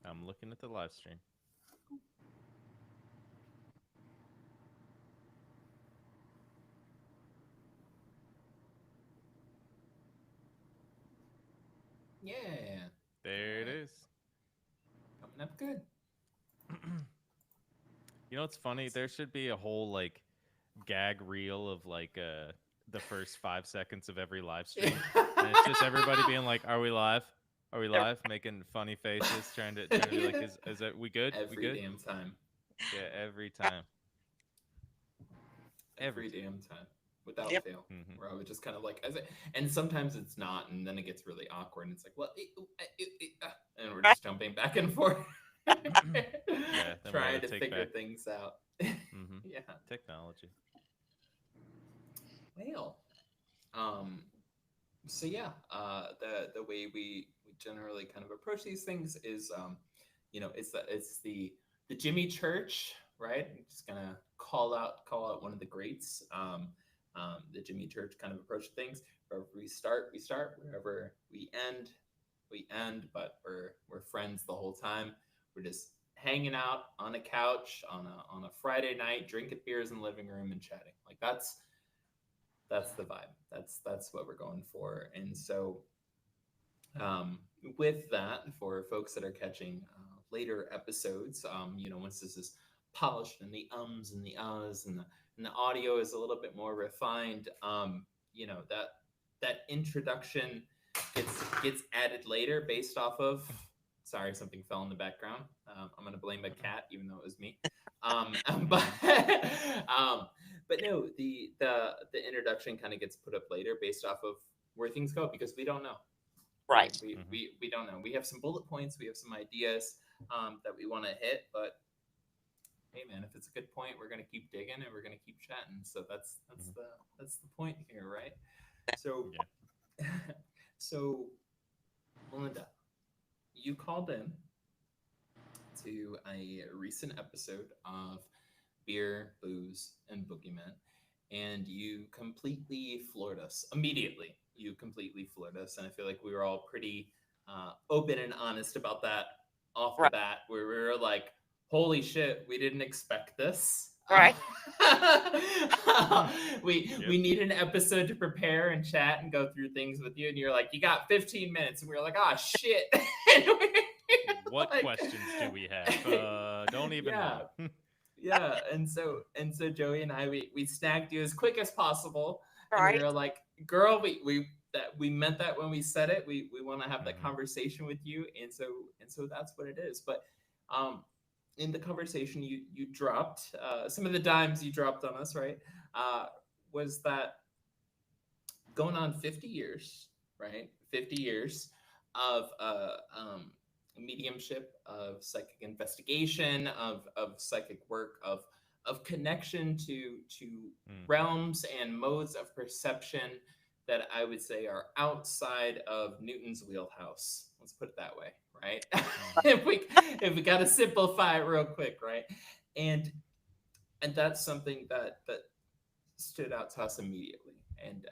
I'm looking at the live stream. Yeah. There All it right. is. Coming up good. You know what's funny? There should be a whole like gag reel of like the first 5 seconds of every live stream, and it's just everybody being like, "Are we live? Are we live?" Making funny faces, trying to be like, Yeah. "Is that we good? We Every good?" damn time. Yeah, every time, every Every time. damn time. Without Yep. fail. Hmm. Where I was just kind of like, and sometimes it's not, and then it gets really awkward, and it's like, well, and we're Right. just jumping back and forth, Yeah, then we got to trying to take figure back. things out. Hmm. Yeah. Technology. Well, um, so yeah, the way we generally kind of approach these things is, it's the Jimmy Church, right? I'm just gonna call out one of the greats. The Jimmy Church kind of approach things. Wherever we start, we start. Wherever we end. But we're friends the whole time. We're just hanging out on a couch on a Friday night, drinking beers in the living room and chatting. Like that's the vibe. That's what we're going for. And so, um, with that, for folks that are catching later episodes, once this is polished and the ums and the ahs and the audio is a little bit more refined, that introduction gets added later based off of. Sorry, something fell in the background. I'm gonna blame a cat, even though it was me. But Hmm. um, but no, the introduction kind of gets put up later based off of where things go because we don't know, right? Right. We, Hmm. we we don't know. We have some bullet points, we have some ideas that we want to hit, but hey, man, if it's a good point, we're gonna keep digging and we're gonna keep chatting. So Hmm. that's the point here, right? So Yeah. so Melinda, you called in to a recent episode of Beer, Booze, and Boogeyman, and you completely floored us immediately. You completely floored us, and I feel like we were all pretty open and honest about that off the Right. bat, where we were like, "Holy shit, we didn't expect this." Right. Yep. We need an episode to prepare and chat and go through things with you, and you're like, "You got 15 minutes," and we were like, "Ah, shit." And What like, questions do we have? Don't even yeah, know. yeah, and so Joey and I we snagged you as quick as possible, and we Right. were like, "Girl, we meant that when we said it. We want to have that Hmm. conversation with you," and so that's what it is. But um, in the conversation you dropped some of the dimes you dropped on us, right? Uh, was that going on 50 years, right? 50 years of mediumship, of psychic investigation, of psychic work, of connection to Hmm. realms and modes of perception that I would say are outside of Newton's wheelhouse. Let's put it that way, right? Hmm. If we got to simplify it real quick, right? And and that's something that stood out to us immediately. And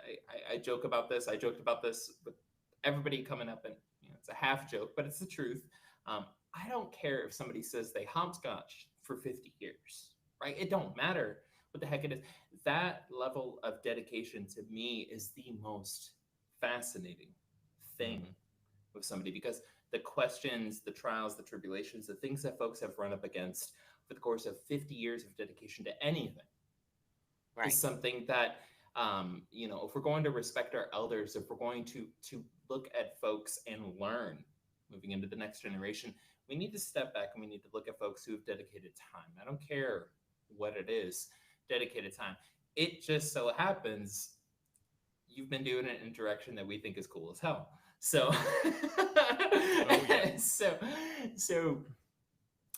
I joke about this. I joked about this with everybody coming up, and it's a half joke, but it's the truth. I don't care if somebody says they hopscotch for 50 years, right? It don't matter what the heck it is. That level of dedication to me is the most fascinating thing Hmm. with somebody because the questions, the trials, the tribulations, the things that folks have run up against for the course of 50 years of dedication to anything is Right. something that if we're going to respect our elders, if we're going to look at folks and learn moving into the next generation, we need to step back and we need to look at folks who have dedicated time. I don't care what it is, dedicated time. It just so happens you've been doing it in a direction that we think is cool as hell. So Oh yeah. so so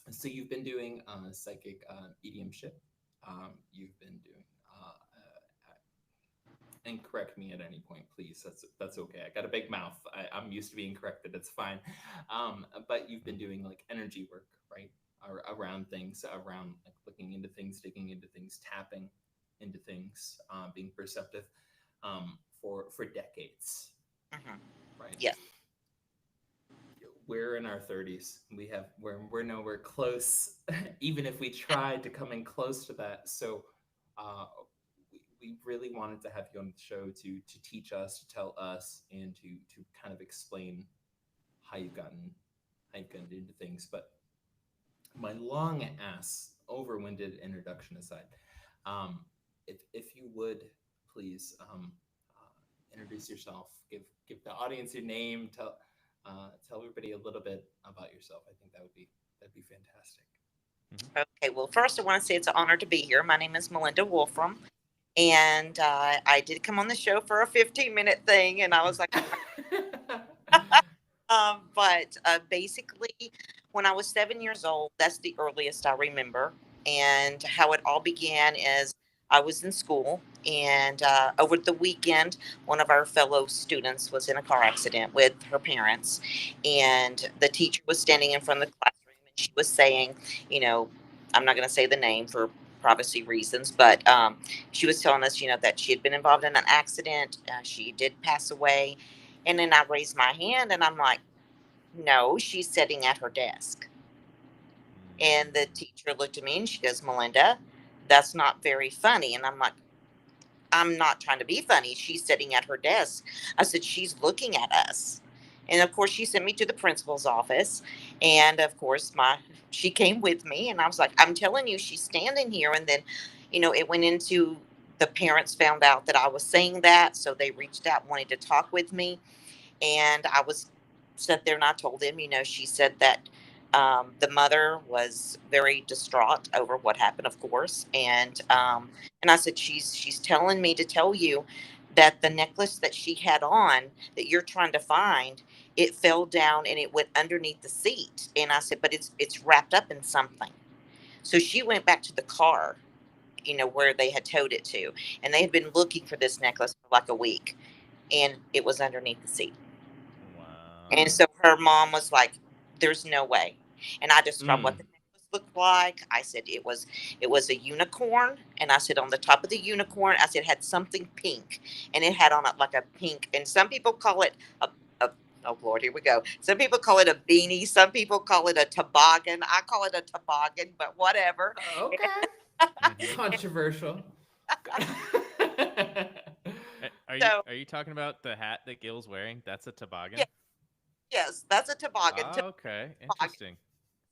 so you've been doing psychic mediumship. You've been doing and correct me at any point, please. That's okay. I got a big mouth. I'm used to being corrected. It's fine. But you've been doing like energy work, right? Around things, around like looking into things, digging into things, tapping into things, being perceptive, for decades, Hmm. right? Yes. we're in our 30s. We're nowhere close, even if we tried to come in close to that. So we really wanted to have you on the show to teach us, to tell us, and to kind of explain how you've gotten into things. But my long ass overwinded introduction aside, if you would please introduce yourself, give the audience your name, tell everybody a little bit about yourself. I think that'd be fantastic. Okay, well, first I want to say it's an honor to be here. My name is Melinda Woolfrom, and I did come on the show for a 15-minute thing, and I was like, but basically, when I was 7 years old, that's the earliest I remember. And how it all began is I was in school, and over the weekend, one of our fellow students was in a car accident with her parents. And the teacher was standing in front of the classroom, and she was saying, you know, I'm not going to say the name for privacy reasons, but she was telling us, that she had been involved in an accident. She did pass away. And then I raised my hand and I'm like, no, she's sitting at her desk. And the teacher looked at me and she goes, Melinda, that's not very funny. And I'm like, I'm not trying to be funny. She's sitting at her desk. I said, she's looking at us. And of course, she sent me to the principal's office. And of course, she came with me. And I was like, I'm telling you, she's standing here. And then, it went into the parents found out that I was saying that. So they reached out, wanting to talk with me. And I was sat there and I told him, she said that the mother was very distraught over what happened, of course. And I said, she's telling me to tell you that the necklace that she had on that you're trying to find, it fell down and it went underneath the seat. And I said, but it's wrapped up in something. So she went back to the car, where they had towed it to. And they had been looking for this necklace for like a week. And it was underneath the seat. And so her mom was like, there's no way. And I described what the necklace looked like. I said it was a unicorn. And I said on the top of the unicorn, I said it had something pink. And it had on it like a pink. And some people call it a oh Lord, here we go. Some people call it a beanie. Some people call it a toboggan. I call it a toboggan, but whatever. Okay. Controversial. Are you talking about the hat that Gil's wearing? That's a toboggan? Yeah. Yes, that's a toboggan. Oh, okay. Interesting.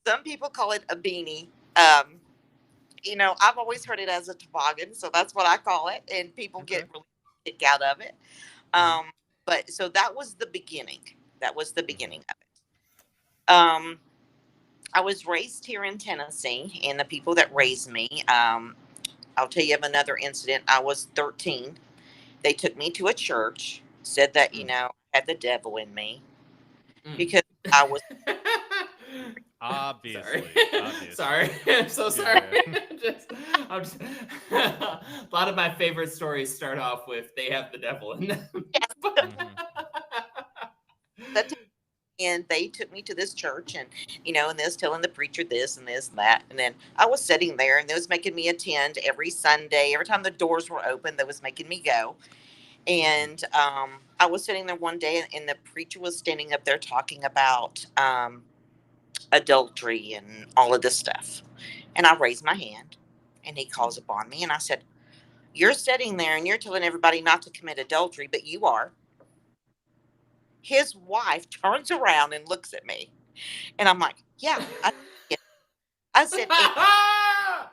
Some people call it a beanie. I've always heard it as a toboggan, so that's what I call it, and people get really kick out of it. But so that was the beginning. That was the beginning of it. I was raised here in Tennessee, and the people that raised me, I'll tell you of another incident. I was 13. They took me to a church, said that, I had the devil in me. Because I was obviously. Sorry. I'm so sorry. Yeah. A lot of my favorite stories start off with they have the devil in them. And they took me to this church and and they was telling the preacher this and this and that. And then I was sitting there and they was making me attend every Sunday. Every time the doors were open, they was making me go. And I was sitting there one day and the preacher was standing up there talking about adultery and all of this stuff. And I raised my hand and he calls upon me and I said, you're sitting there and you're telling everybody not to commit adultery, but you are. His wife turns around and looks at me and I'm like, yeah. I said,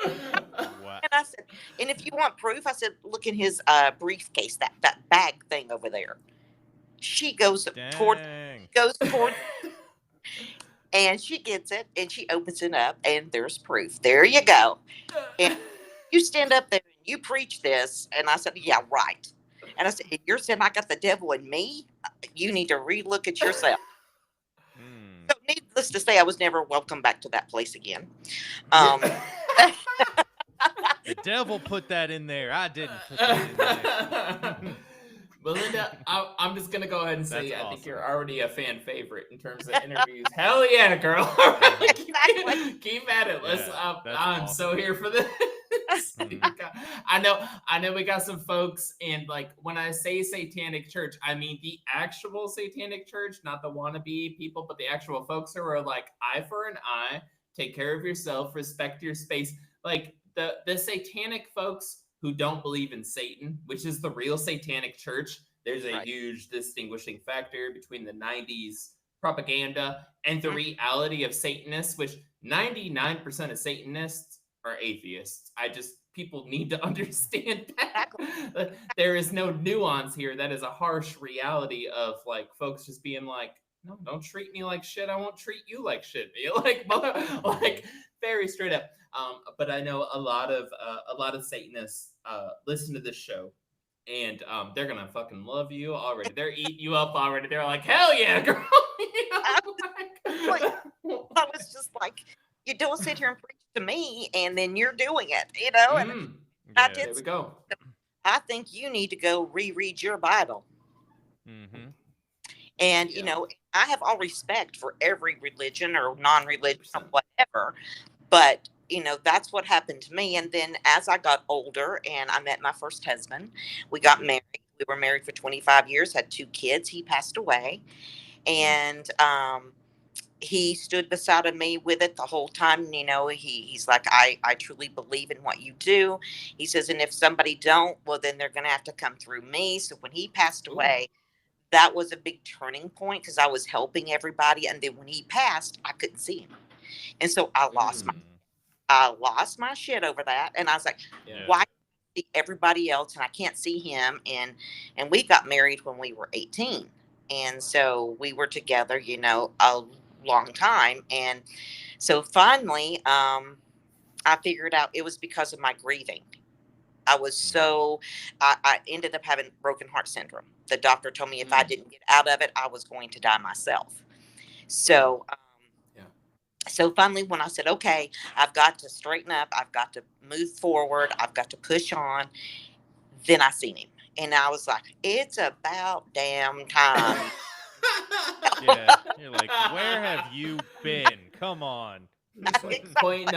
and I said, and if you want proof, I said, look in his briefcase, that bag thing over there. She goes toward, and she gets it, and she opens it up, and there's proof. There you go. And you stand up there and you preach this, and I said, yeah, right. And I said, you're saying I got the devil in me? You need to relook at yourself. So needless to say, I was never welcome back to that place again. The devil put that in there. I didn't put that in there. Melinda, I'm just going to go ahead and say, That's I think awesome. you're already a fan favorite in terms of interviews. Hell yeah, girl. Keep at it. I'm awesome. so here for this. I know we got some folks, and like when I say satanic church, I mean the actual satanic church, not the wannabe people, but the actual folks who are like eye for an eye, take care of yourself, respect your space. Like the satanic folks who don't believe in Satan, which is the real satanic church. There's a Right. huge distinguishing factor between the 90s propaganda and the Mhm. reality of Satanists, which 99% of Satanists are atheists. People need to understand Exactly. that. There is no nuance here. That is a harsh reality of like folks just being like, no, don't treat me like shit. I won't treat you like shit. Like, like very straight up. But I know a lot of Satanists listen to this show, and they're gonna fucking love you already. They're eating you up already. They're like, hell yeah, girl. I was Like, I was just like, you don't sit here and preach to me, and then you're doing it, And mm, I Yeah. did. there we go. I think you need to go reread your Bible. Mm-hmm. And, Yeah, I have all respect for every religion or non religion or 100%. whatever. But, that's what happened to me. And then as I got older and I met my first husband, we got married. We were married for 25 years, had 2 kids. He passed away. And he stood beside of me with it the whole time. He's like, I truly believe in what you do. He says, and if somebody don't, well, then they're going to have to come through me. So when he passed Ooh. away, that was a big turning point because I was helping everybody. And then when he passed, I couldn't see him. And so I lost my shit over that. And I was like, Yeah. why see everybody else and I can't see him? And we got married when we were 18. And so we were together, a long time. And so finally, I figured out it was because of my grieving. I was so, I ended up having broken heart syndrome. The doctor told me if I Mm. didn't get out of it, I was going to die myself. Ooh. So, Yeah. so finally, when I said, okay, I've got to straighten up, I've got to move forward, I've got to push on, then I seen him. And I was like, it's about damn time. Yeah. You're like, where have you been? Come on. Just like pointing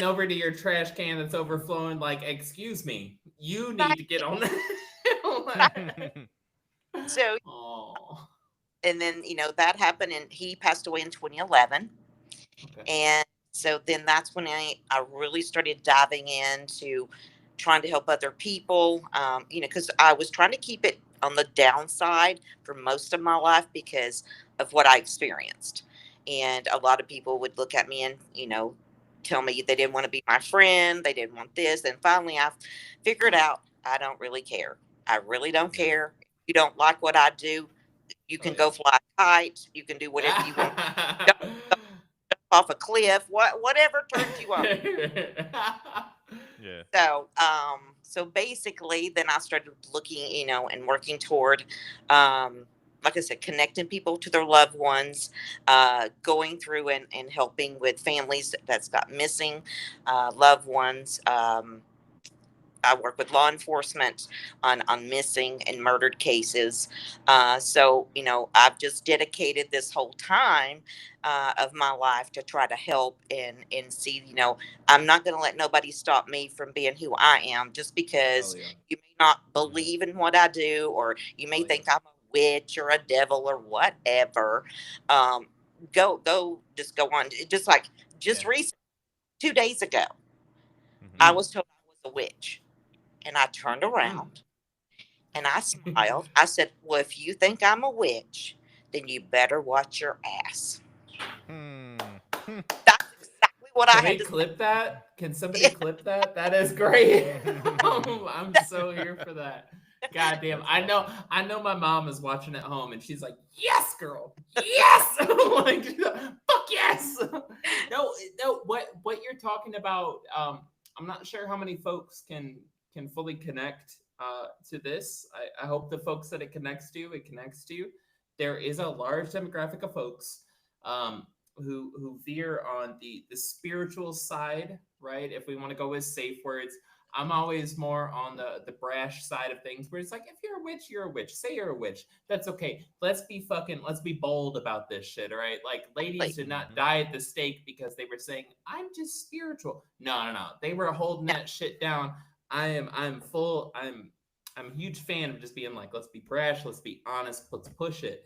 over to your trash can that's overflowing. Like, excuse me, you need to get on that. So, Oh, and then, that happened and he passed away in 2011. okay. And so then that's when I really started diving into trying to help other people, because I was trying to keep it on the downside for most of my life because of what I experienced. And a lot of people would look at me and, tell me they didn't want to be my friend. They didn't want this. And finally, I figured out I don't really care. I really don't care. If you don't like what I do, you Oh can go fly a kite. You can do whatever you want. yeah. Off a cliff, whatever turns you on. Yeah. So basically, then I started looking, and working toward, like I said, connecting people to their loved ones, going through and helping with families that's got missing loved ones. I work with law enforcement on missing and murdered cases. So, I've just dedicated this whole time of my life to try to help and see, I'm not going to let nobody stop me from being who I am just because Hell yeah. you may not believe in what I do, or you may Hell yeah. think I'm a witch or a devil or whatever. Um, just go on. Just Yeah. recently, 2 days ago, Mm-hmm. I Mm. was told I was a witch. And I turned Mm. around and I smiled. I said, well, if you think I'm a witch, then you better watch your ass. Hmm. That's exactly what I Can had we to clip that? Can somebody say. clip that? That is great. I'm so here for that. God damn. That's awesome. I know my mom is watching at home and she's like, yes, girl. Yes. Like, fuck yes. No, no, what you're talking about, I'm not sure how many folks can fully connect to this. I hope the folks that it connects to, it connects to. There is a large demographic of folks who veer on the spiritual side, right? If we want to go with safe words, I'm always more on the brash side of things, where it's like, if you're a witch, you're a witch. Say you're a witch. That's okay. Let's be bold about this shit, all right? Like, ladies Like, did not Mm-hmm. die at the stake because they were saying, I'm just spiritual. No, no, no. They were holding no, that shit down. I'm a huge fan of just being like, let's be brash, let's be honest, let's push it.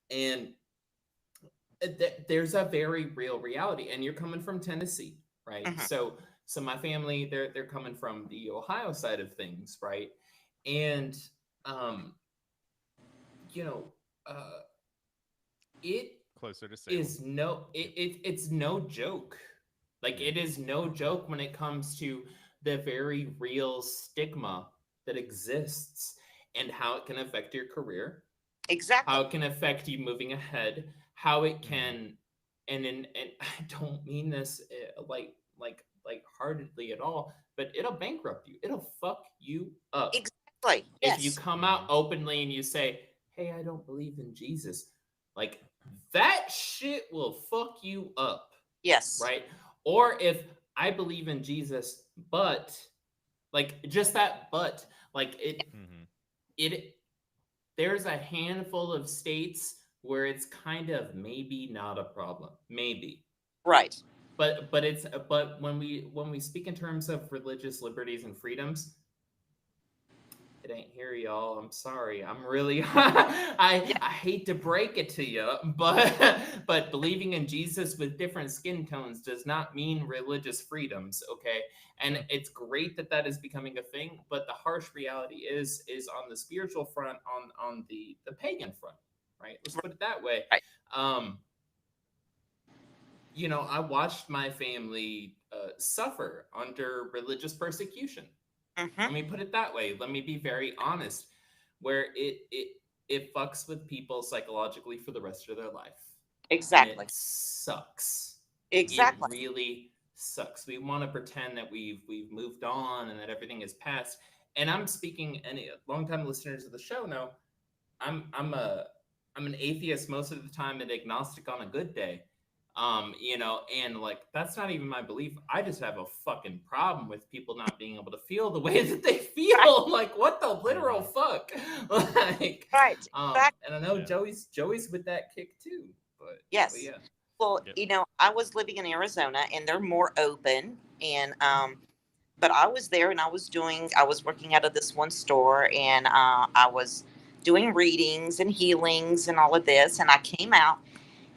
And there's a very real reality, and you're coming from Tennessee, right? mhm, So my family, they're coming from the Ohio side of things, right? And um you know uh it Closer to Salem. is no Yep. it's no joke. Like, Yeah. it is no joke when it comes to the very real stigma that exists, and how it can affect your career, how exactly. it can affect you moving ahead, how it Mm-hmm. can, and I don't mean this like heartedly at all, but it'll bankrupt you. It'll fuck you up Exactly. if you Yes. come out Mm-hmm. openly and you say, "Hey, I don't believe in Jesus." Like, that shit will fuck you up, Yes. right? Or if I believe in Jesus, but, like, just that but, like, Mm-hmm. it there's a handful of states where it's kind of maybe not a problem, maybe. Right. But when we speak in terms of religious liberties and freedoms, it ain't here, y'all. I'm sorry. I'm really Yeah. I hate to break it to you, but but believing in Jesus with different skin tones does not mean religious freedoms, okay? And Yeah. it's great that that is becoming a thing, but the harsh reality is on the spiritual front, on the pagan front, right? Let's put it that way. Right. Um, I watched my family suffer under religious persecution. Hmm. Let me put it that way. Let me be very honest, where it fucks with people psychologically for the rest of their life, and it Exactly. sucks. It Exactly. really sucks. We want to pretend that we've moved on and that everything is past. And I'm speaking. Any longtime listeners of the show know I'm an atheist most of the time and agnostic on a good day. And like, that's not even my belief. I just have a fucking problem with people not being able to feel the way that they Right. feel. Like, what the literal Mm-hmm. fuck? Like, Right. Exactly. and I know Yeah. Joey's with that kick too. But Yes. yeah. Well, Yep. I was living in Arizona and they're more open and but I was there and I was working out of this one store and I was doing readings and healings and all of this and I came out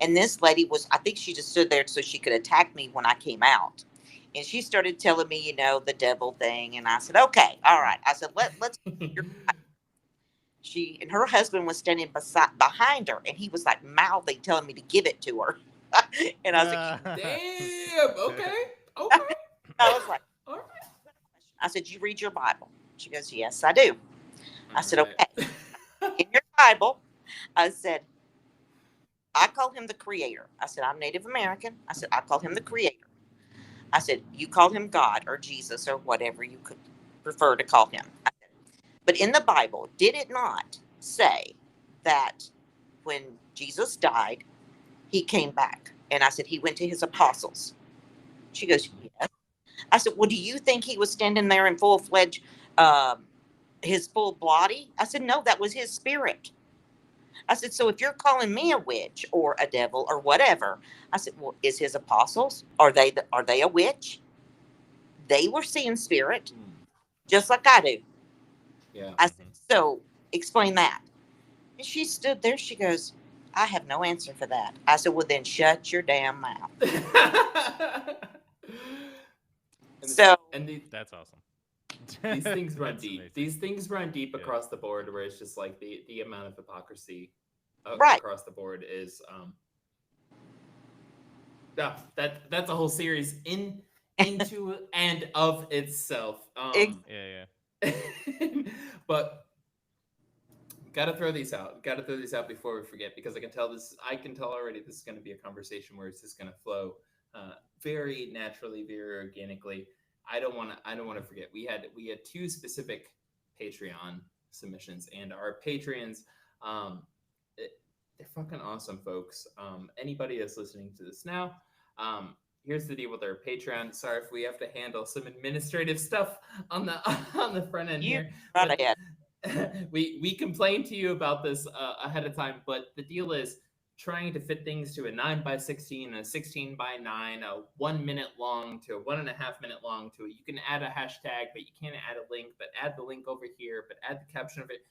and this lady was I think she just stood there so she could attack me when I came out. And she started telling me, the devil thing and I said, "Okay, all right." I said, "Let's." She and her husband was standing behind her and he was like mouthing telling me to give it to her. And I was like, Damn. Okay. Okay. I was like, All right. I said, "You read your Bible?" She goes, "Yes, I do." I All said, right. "Okay." In your Bible, I said, "I call him the creator." I said, "I'm Native American." I said, "I call him the creator." I said, "You call him God or Jesus or whatever you could prefer to call him." I said, "But in the Bible, did it not say that when Jesus died, he came back?" And I said, "He went to his apostles." She goes, "Yes." I said, "Well, do you think he was standing there in full fledged, um, his full body?" I said, "No, that was his spirit." I said, "So if you're calling me a witch or a devil or whatever," I said, "Well, is his apostles, are they a witch? They were seeing spirit just like I do." Yeah. I said, Mm-hmm. "So explain that." And she stood there. She goes, "I have no answer for that." I said, "Well, then shut your damn mouth." and So, and That's awesome. these things run That's deep. amazing. These things run deep Yeah. across the board, where it's just like the amount of hypocrisy right. across the board is yeah, that's a whole series into and of itself. Ex- Yeah. Yeah. But gotta throw these out. Gotta throw these out before we forget, because I can tell already this is going to be a conversation where it's just going to flow very naturally, very organically. I don't want to forget. We had two specific Patreon submissions, and our patrons, um, it, they're fucking awesome, folks. Anybody that's listening to this now, um, here's the deal with our Patreon. Sorry if we have to handle some administrative stuff on the on the front end You here, right but ahead. we complained to you about this ahead of time. But the deal is trying to fit things to a 9 by 16, a 16 by 9, a 1 minute long to a 1.5 minute long to it. You can add a hashtag, but you can't add a link. But add the link over here. But add the caption of it.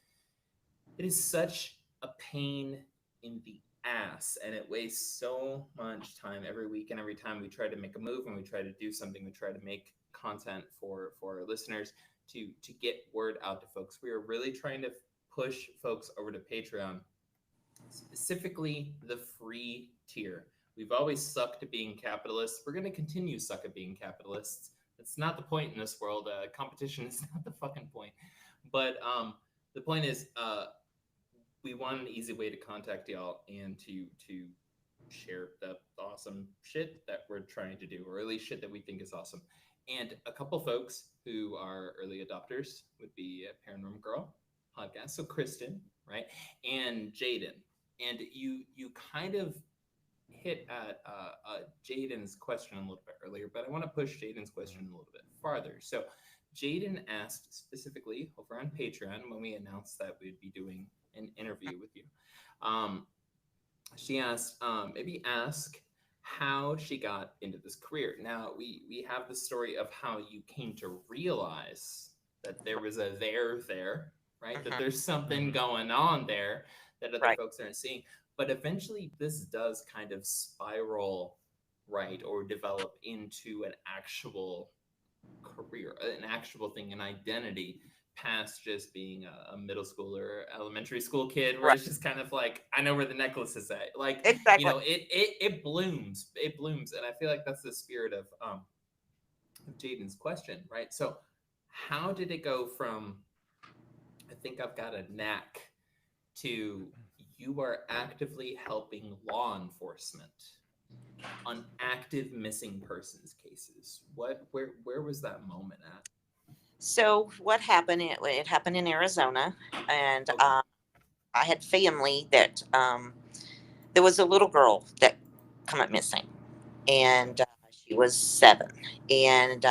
It is such a pain in the ass, and it wastes so much time every week. And every time we try to make a move and we try to do something, we try to make content for our listeners to get word out to folks. We are really trying to push folks over to Patreon, specifically the free tier. We've always sucked at being capitalists. We're going to continue suck at being capitalists. That's not the point in this world. Competition is not the fucking point. But the point is, we want an easy way to contact y'all and to share the awesome shit that we're trying to do, or at least shit that we think is awesome. And a couple folks who are early adopters would be Paranormal Girl podcast, so Kristen, right, and Jaden. And you kind of hit at Jaden's question a little bit earlier, but I want to push Jaden's question a little bit farther. So Jaden asked specifically over on Patreon when we announced that we'd be doing an interview with you. She asked, maybe ask how she got into this career. Now, we have the story of how you came to realize that there was a there, right? That there's something going on there that other Right. folks aren't seeing. But eventually, this does kind of spiral, right, or develop into an actual career, an actual thing, an identity past just being a middle school or elementary school kid where Right. it's just kind of like, I know where the necklace is at. Like, you Exactly. know, it blooms. It blooms. And I feel like that's the spirit of Jaden's question, right? So how did it go from I think I've got a knack to you are actively helping law enforcement on active missing persons cases? Where was that moment at? So what happened? It happened in Arizona, and Okay. I had family that there was a little girl that come up missing, and she was 7, and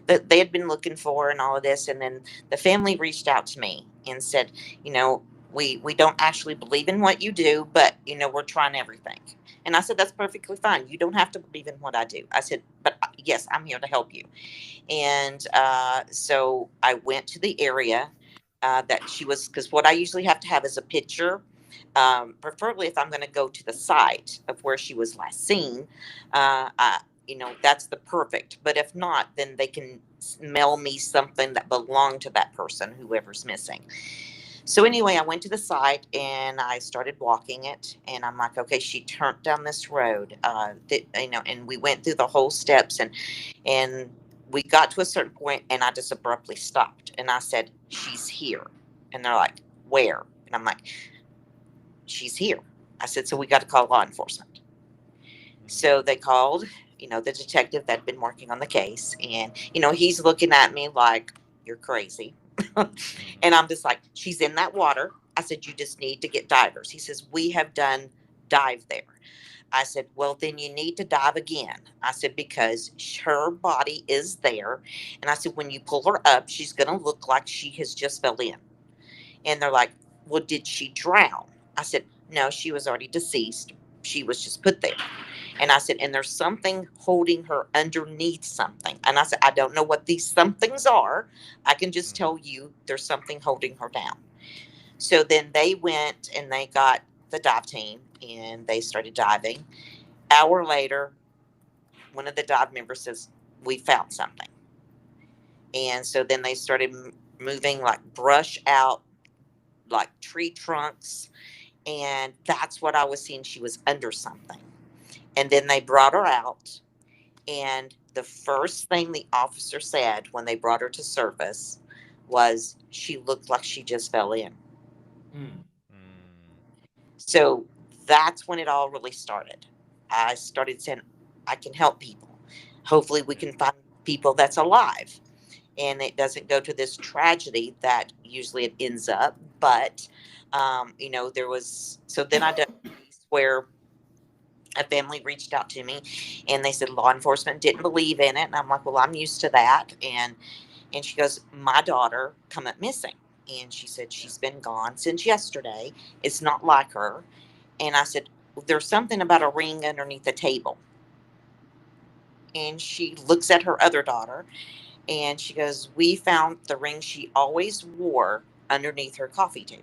they had been looking for her and all of this, and then the family reached out to me and said, you know, we don't actually believe in what you do, but we're trying everything. And I said, that's perfectly fine. You don't have to believe in what I do. I said, but yes, I'm here to help you. And so I went to the area that she was, because what I usually have to have is a picture, preferably if I'm going to go to the site of where she was last seen. That's the perfect. But if not, then they can mail me something that belonged to that person, whoever's missing. So anyway, I went to the site and I started walking it, and I'm like, okay, she turned down this road, and we went through the whole steps, and we got to a certain point, and I just abruptly stopped, and I said, she's here, and they're like, where? And I'm like, she's here. I said, so we got to call law enforcement. So they called, the detective that'd been working on the case, and he's looking at me like, you're crazy. And I'm just like, she's in that water. I said, you just need to get divers. He says, we have done dive there. I said, well, then you need to dive again. I said, because her body is there. And I said, when you pull her up, she's going to look like she has just fell in. And they're like, well, did she drown? I said, no, she was already deceased. She was just put there. And I said, and there's something holding her underneath something. And I said, I don't know what these somethings are. I can just tell you there's something holding her down. So then they went and they got the dive team and they started diving. Hour later, one of the dive members says, we found something. And so then they started moving like brush out, like tree trunks. And that's what I was seeing. She was under something. And then they brought her out. And the first thing the officer said when they brought her to surface was she looked like she just fell in. Mm. So that's when it all really started. I started saying, I can help people. Hopefully, we can find people that's alive. And it doesn't go to this tragedy that usually it ends up. But, there was, so then I did a case where A family reached out to me and they said law enforcement didn't believe in it. And I'm like, well, I'm used to that. And she goes, my daughter come up missing. And she said, she's been gone since yesterday. It's not like her. And I said, there's something about a ring underneath the table. And she looks at her other daughter and she goes, we found the ring she always wore underneath her coffee table.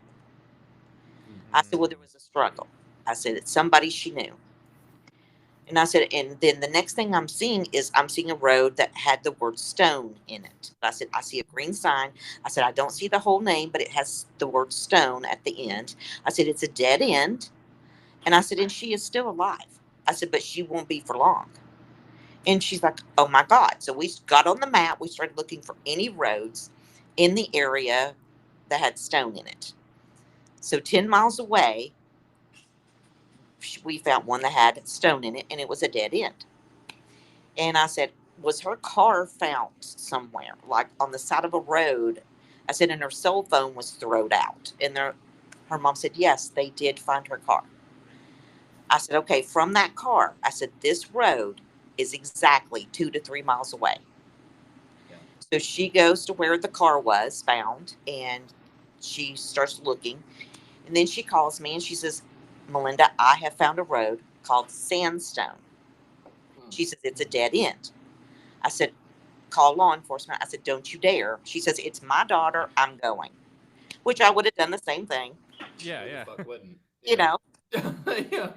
I said, well, there was a struggle. I said, it's somebody she knew. And I said, and then the next thing I'm seeing is I'm seeing a road that had the word stone in it. I said, I see a green sign. I said, I don't see the whole name, but it has the word stone at the end. I said, it's a dead end. And I said, and she is still alive. I said, but she won't be for long. And she's like, oh my God. So we got on the map. We started looking for any roads in the area that had stone in it. So 10 miles away, we found one that had stone in it, and it was a dead end. And I said, was her car found somewhere, like on the side of a road? I said, and her cell phone was thrown out. And her mom said, yes, they did find her car. I said, okay, from that car, I said, this road is exactly 2 to 3 miles away. Yeah. So she goes to where the car was found and she starts looking. And then she calls me and she says, Melinda, I have found a road called Sandstone. She says, it's a dead end. I said, call law enforcement. I said, don't you dare. She says, it's my daughter. I'm going. Which I would have done the same thing. Yeah, Who the yeah. fuck wouldn't? You know, Yeah.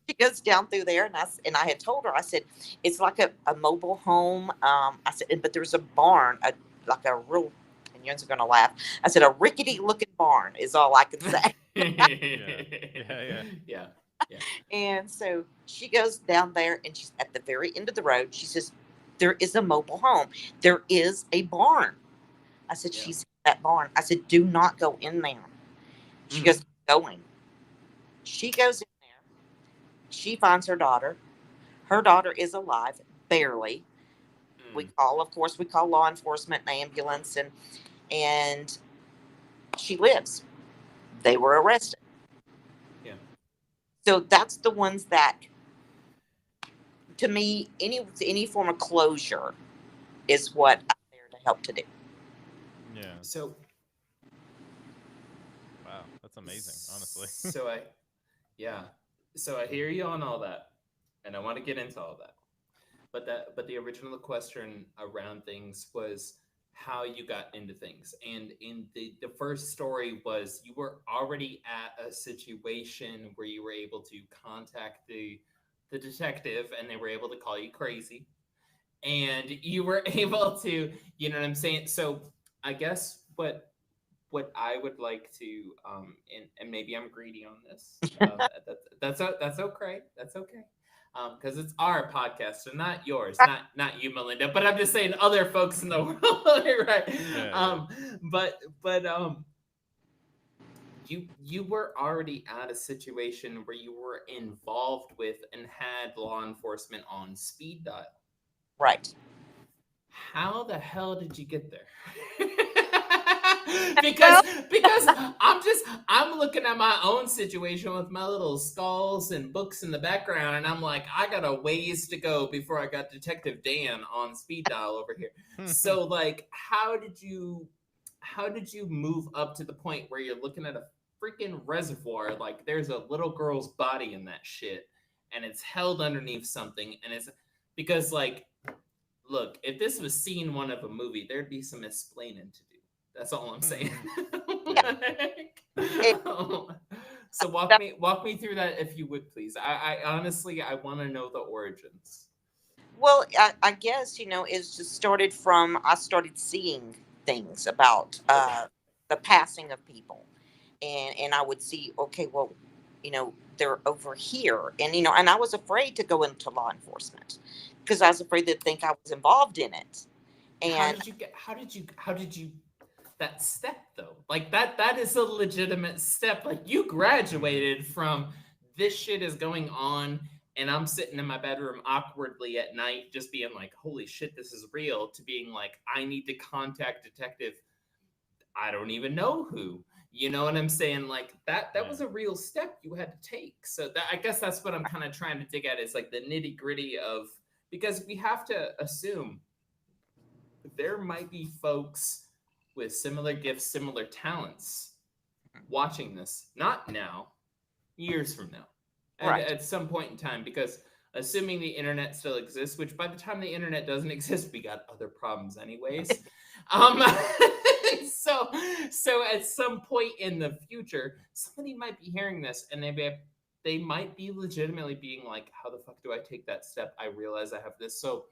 she goes down through there and I had told her, I said, it's like a mobile home. I said, but there's a barn, like a real, and you're going to laugh. I said, a rickety looking barn is all I can say. Yeah. And so she goes down there and she's at the very end of the road. She says, there is a mobile home. There is a barn. I said, she's that barn. I said, do not go in there. She goes, going. She goes in there. She finds her daughter. Her daughter is alive, barely. We call, of course, we call law enforcement and ambulance, and she lives. They were arrested. Yeah. So that's the ones that, to me, any form of closure is what I'm there to help to do. Yeah. So, wow, that's amazing, honestly. Yeah. So I hear you on all that, and I want to get into all that. But the original question around things was how you got into things. And in the first story was you were already at a situation where you were able to contact the detective and they were able to call you crazy. And you were able to, you know what I'm saying? So I guess what I would like to and maybe I'm greedy on this. That's okay. That's okay. Because it's our podcast, so not yours, not you, Melinda. But I'm just saying other folks in the world, right? Yeah. But you were already at a situation where you were involved with and had law enforcement on speed dial. Right. How the hell did you get there? because I'm looking at my own situation with my little skulls and books in the background, and I'm like, I got a ways to go before I got Detective Dan on speed dial over here. So like, how did you move up to the point where you're looking at a freaking reservoir, like there's a little girl's body in that shit, and it's held underneath something, and it's because like, look, if this was scene one of a movie, there'd be some explaining to do. That's all I'm saying. So walk me through that if you would, please. I honestly I want to know the origins. Well, I guess, it's just started from, I started seeing things about the passing of people. And I would see, okay, well, they're over here. And I was afraid to go into law enforcement because I was afraid they'd think I was involved in it. And how did you that step though? Like that is a legitimate step. Like you graduated from this shit is going on and I'm sitting in my bedroom awkwardly at night just being like, holy shit, this is real, to being like, I need to contact detective I don't even know who. You know what I'm saying? Like that was a real step you had to take. So I guess that's what I'm kind of trying to dig at, is like the nitty gritty of, because we have to assume there might be folks with similar gifts, similar talents watching this, not now, years from now, at some point in time, because assuming the internet still exists, which by the time the internet doesn't exist, we got other problems anyways. So at some point in the future, somebody might be hearing this, and they might be legitimately being like, how the fuck do I take that step? I realize I have this. So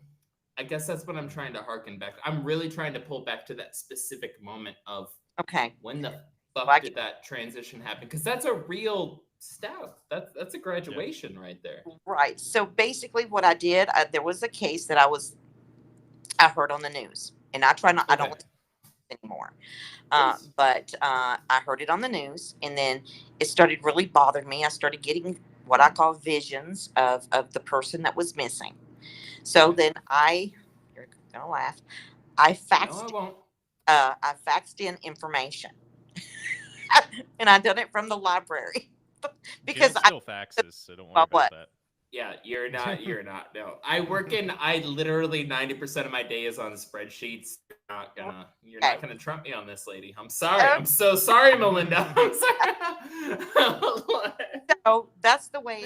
I guess that's what I'm trying to harken back. I'm really trying to pull back to that specific moment of when the fuck did that transition happen? Because that's a real step. That's a graduation right there. Right. So basically, what I did, there was a case that I heard on the news, and I try not. I don't listen anymore. But I heard it on the news, and then it started really bothering me. I started getting what I call visions of the person that was missing. So then you're gonna laugh. I faxed. No, I won't. I faxed in information, and I done it from the library because Jim still faxes, so don't worry about that. Yeah, you're not. No, I literally 90% of my day is on spreadsheets. You're not gonna trump me on this, lady. I'm sorry. I'm so sorry, Melinda. I'm sorry. So that's the way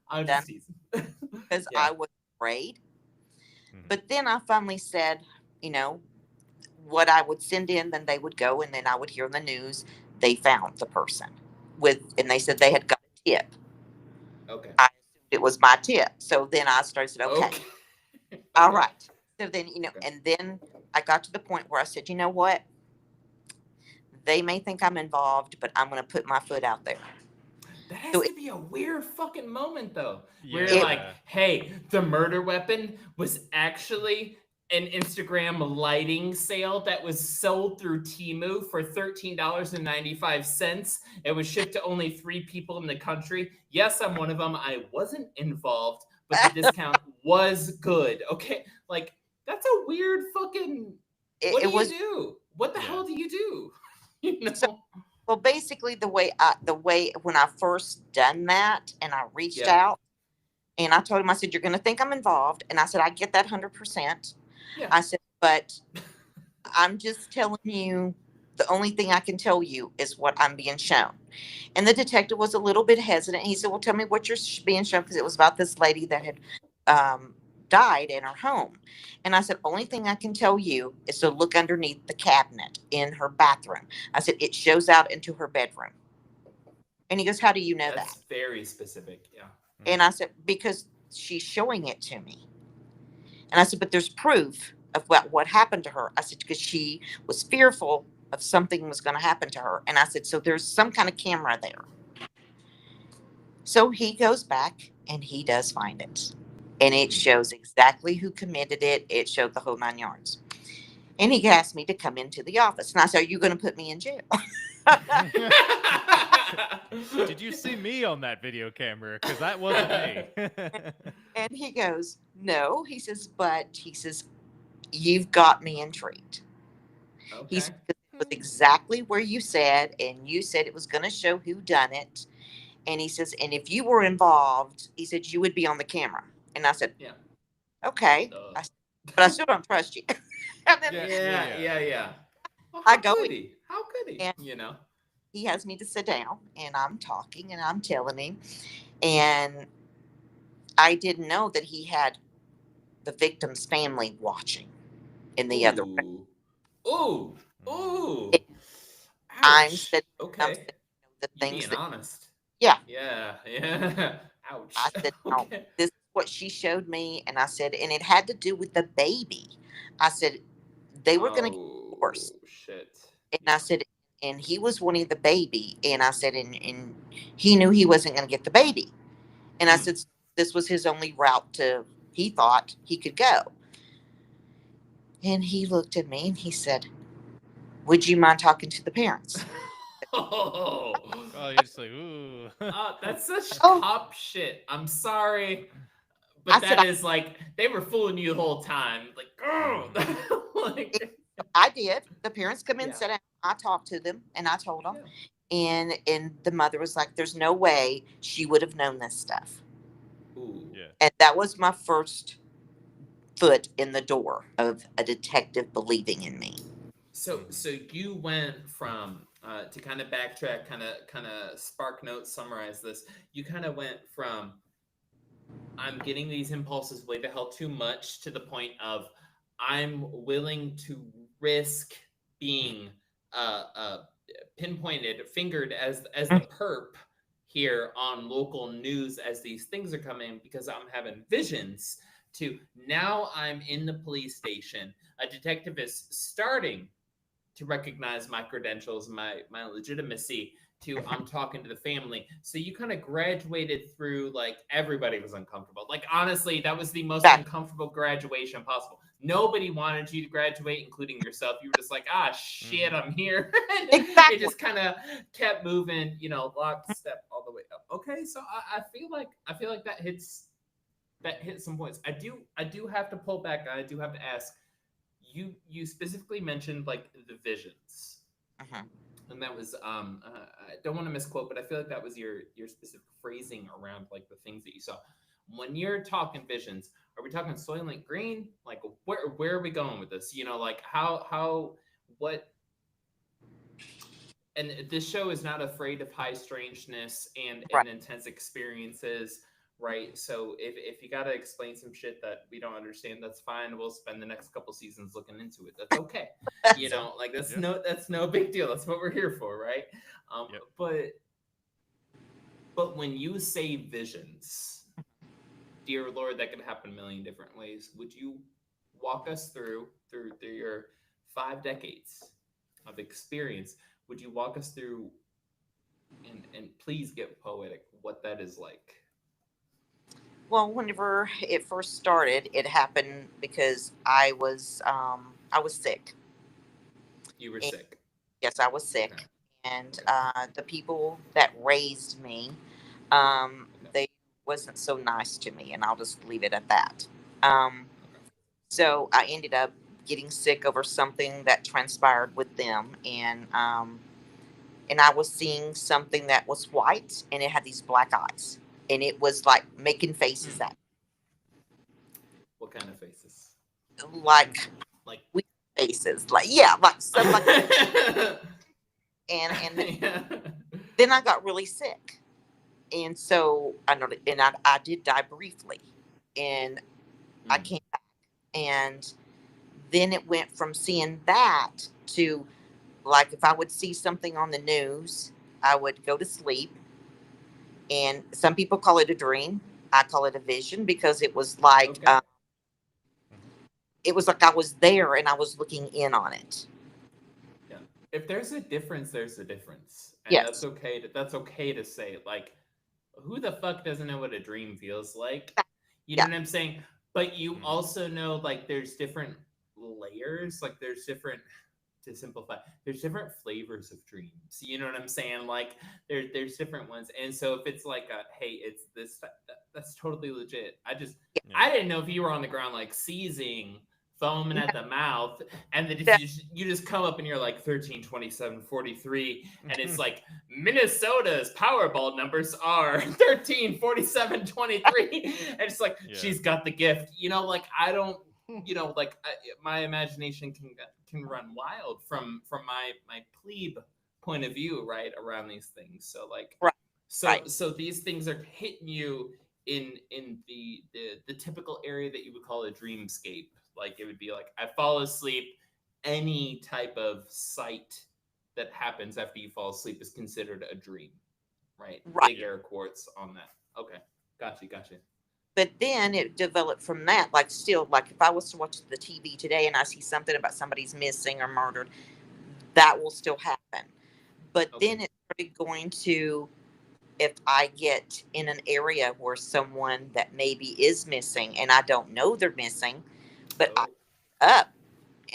I'm just teasing. Because I was afraid. But then I finally said, what I would send in, then they would go, and then I would hear in the news they found the person and they said they had got a tip. Okay. I assumed it was my tip. So then I started, okay. All right. So then, and then I got to the point where I said, you know what? They may think I'm involved, but I'm going to put my foot out there. That has to be a weird fucking moment, though. Where you're like, hey, the murder weapon was actually an Instagram lighting sale that was sold through Temu for $13.95. It was shipped to only 3 people in the country. Yes, I'm one of them. I wasn't involved, but the discount was good. Okay, like, that's a weird fucking... What do you do? What the hell do you do? Well, basically, the way when I first done that, and I reached out, and I told him, I said, you're going to think I'm involved. And I said, I get that 100%. Yeah. I said, but I'm just telling you, the only thing I can tell you is what I'm being shown. And the detective was a little bit hesitant. He said, well, tell me what you're being shown, because it was about this lady that had died in her home. And I said, only thing I can tell you is to look underneath the cabinet in her bathroom. I said, it shows out into her bedroom. And he goes, how do you know that? That's very specific, yeah. And I said, because she's showing it to me. And I said, but there's proof of what happened to her. I said, because she was fearful of something was going to happen to her. And I said, so there's some kind of camera there. So he goes back and he does find it. And it shows exactly who committed it. It showed the whole 9 yards. And he asked me to come into the office. And I said, are you going to put me in jail? Did you see me on that video camera? Because that wasn't me. And he goes, no. He says, you've got me intrigued. Okay. He said, it was exactly where you said, and you said it was going to show who done it. And he says, and if you were involved, he said, you would be on the camera. And I said, yeah. Okay. But I still don't trust you. Yeah. Well, How could he? And, he has me to sit down, and I'm talking, and I'm telling him. And I didn't know that he had the victim's family watching in the other room. Ooh. I'm sitting, the things being honest. Yeah. Ouch. I said, no, this is what she showed me. And I said, and it had to do with the baby. I said, they were going to get divorced. Shit. And I said, and he was wanting the baby. And I said, and he knew he wasn't going to get the baby. And I said, this was his only route he thought he could go. And he looked at me and he said, would you mind talking to the parents? Oh, you're just like, ooh. That's such cop shit. I'm sorry. But that is like, they were fooling you the whole time. Like, I did. The parents come in, sat down. I talked to them, and I told them. Yeah. And the mother was like, there's no way she would have known this stuff. Ooh. Yeah. And that was my first foot in the door of a detective believing in me. So you went from to kind of backtrack, kind of spark note summarize this. You kind of went from I'm getting these impulses way the hell too much to the point of I'm willing to risk being pinpointed, fingered as the perp here on local news as these things are coming because I'm having visions. To now I'm in the police station. A detective is starting to recognize my credentials, my legitimacy, to I'm talking to the family. So you kind of graduated through like everybody was uncomfortable. Like honestly, that was the most That uncomfortable graduation possible. Nobody wanted you to graduate, including yourself. You were just like, ah shit, I'm here. And it exactly. just kind of kept moving, lockstep all the way up. Okay, so I feel like that hits some points. I do have to pull back. I do have to ask. You specifically mentioned like the visions, Mhm. and that was I don't want to misquote, but I feel like that was your specific phrasing around like the things that you saw. When you're talking visions, are we talking Soylent Green? Like where are we going with this? Like how what and this show is not afraid of high strangeness and Right. intense experiences, right? So if you got to explain some shit that we don't understand, that's fine. We'll spend the next couple seasons looking into it. That's okay. So, Like that's Yeah. no big deal. That's what we're here for, right? Yep. But when you say visions, dear Lord, that could happen a million different ways. Would you walk us through your 5 decades of experience? Would you walk us through and please get poetic what that is like? well, whenever it first started, it happened because I was sick. You were And sick. yes, I was Okay. sick, and Okay. the people that raised me, Okay. they wasn't so nice to me, and I'll just leave it at that. Um, Okay. so I ended up getting sick over something that transpired with them, and I was seeing something that was white, and it had these black eyes, and it was like making faces Hmm. at What kind of faces? me, like Like. weird faces, like yeah, like stuff like that. And Yeah. then I got really sick, and so I know, and I did die briefly, and I Mm. came back, and then it went from seeing that to like if I would see something on the news, I would go to sleep, and some people call it a dream. I call it a vision because Okay. Mhm. it was like I was there and I was looking in on it. Yeah. If there's a difference, there's a difference, and Yes, that's okay to say. Like, who the fuck doesn't know what a dream feels like? You know yeah, what I'm saying? But you Mhm. also know like there's different layers. Like there's different to simplify. There's different flavors of dreams. You know what I'm saying? Like there's different ones. And so if it's like a hey, it's this that's totally legit. Yeah. I didn't know if you were on the ground like seizing, foaming no, at the mouth, and then no, you just come up and you're like 13, 27, 43, and it's like Minnesota's Powerball numbers are 13, 47, 23. And it's like Yeah. she's got the gift. Like I don't like my imagination can run wild from my plebe point of view, right, around these things. So like right, right, so these things are hitting you in the typical area that you would call a dreamscape. Like it would be like I fall asleep, any type of sight that happens after you fall asleep is considered a dream, right? right. Big Yeah. air quotes on that. Okay, gotcha. But then it developed from that. Like still, like if I was to watch the TV today and I see something about somebody's missing or murdered, that will still happen. But Okay. then it started going to if I get in an area where someone that maybe is missing and I don't know they're missing, but I Oh. up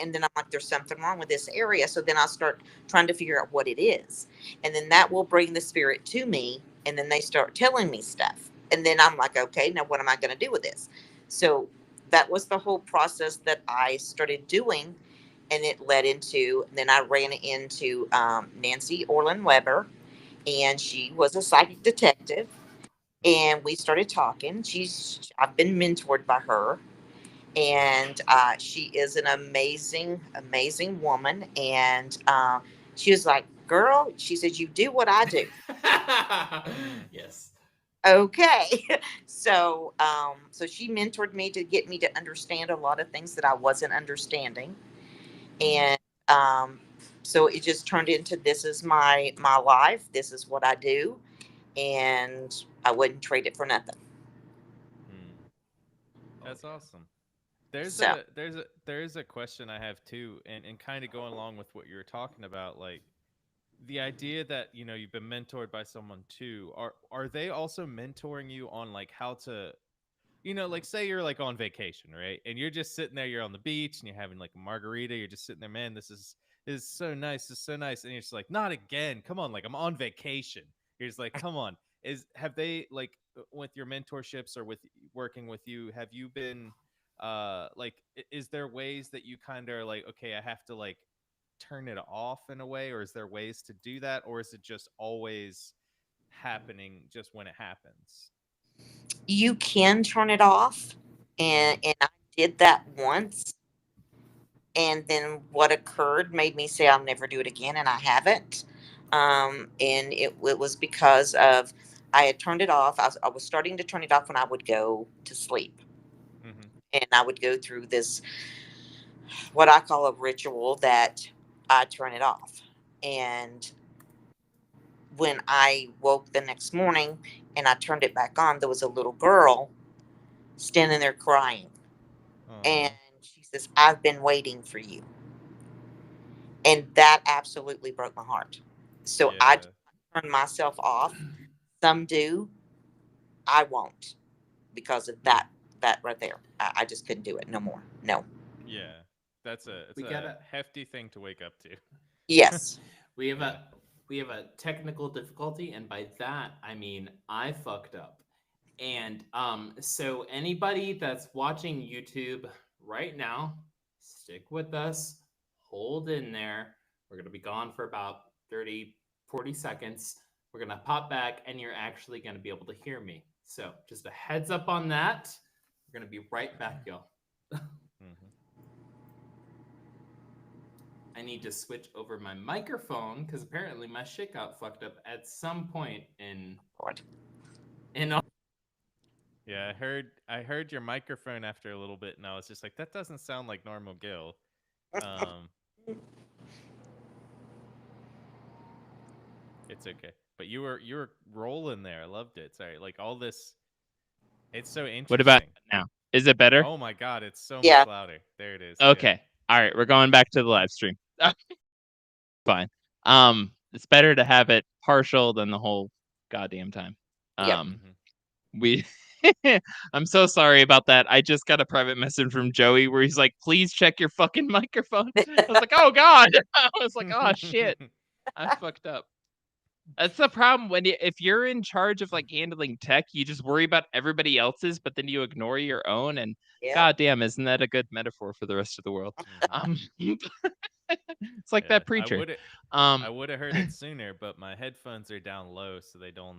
and then I'm like, there's something wrong with this area. So then I'll start trying to figure out what it is. And then that will bring the spirit to me. And then they start telling me stuff. And then I'm like, okay, now what am I going to do with this? So that was the whole process that I started doing. And it led into, then I ran into Nancy Orland Weber. and she was a psychic detective, and we started talking. I've been mentored by her, and she is an amazing, amazing woman. And she was like, "Girl," she said, "you do what I do." Yes. Okay. So she mentored me to get me to understand a lot of things that I wasn't understanding. And um, so it just turned into, this is my life. This is what I do. And I wouldn't trade it for nothing. Hmm. Oh That's yeah. awesome. There's So a question I have too, and kind of going along with what you were talking about, like the idea that you've been mentored by someone too. Are they also mentoring you on like how to, like say you're like on vacation, right? And you're just sitting there, you're on the beach and you're having like a margarita, you're just sitting there, man, this is so nice, this is so nice. And you're just like, not again. Come on, like I'm on vacation. You're just like, come on. Have they like with your mentorships or with working with you, have you been like is there ways that you kind of are like, okay, I have to like turn it off in a way, or is there ways to do that, or is it just always happening just when it happens? you can turn it off. And, Mm-hmm. and I did that once. And then what occurred made me say I'll never do it again. And I haven't. And it was because of, I had turned it off. I was starting to turn it off when I would go to sleep. Mm-hmm. And I would go through this, what I call a ritual, that I turn it off. And when I woke the next morning and I turned it back on, there was a little girl standing there crying. And Oh. she says, "I've been waiting for you." And that absolutely broke my heart. So I Yeah. turn myself off. Some do. I won't, because of that right there. I just couldn't do it no more. No. Yeah, it's We a gotta. hefty thing to wake up to. Yes. We have Yeah. a we have a technical difficulty, and by that I mean I fucked up. And so anybody that's watching YouTube right now, stick with us. Hold in there. We're gonna be gone for about 30, 40 seconds. We're gonna pop back, and you're actually gonna be able to hear me. So just a heads up on that. We're gonna be right back, y'all. Hmm. I need to switch over my microphone because apparently my shit got fucked up at some point Lord. in Yeah, I heard your microphone after a little bit, and I was just like, that doesn't sound like normal Gil. Um, it's okay, but you were rolling there. I loved it. Sorry, like all this. It's so What about interesting. now? Is it better? Oh my god, it's so Yeah. much louder. There it is. Yeah. Okay. All right, we're going back to the live stream. Fine. It's better to have it partial than the whole goddamn time. Yep. Hmm. We I'm so sorry about that. I just got a private message from Joey where he's like, "Please check your fucking microphone." I was like, "Oh god." I was like, "Oh shit. I fucked up." That's the problem when if you're in charge of like handling tech, you just worry about everybody else's, but then you ignore your own. And Yep. goddamn, isn't that a good metaphor for the rest of the world? Hmm. It's like Yeah, that I preacher. would I Um, would have heard it sooner, but my headphones are down low, so they don't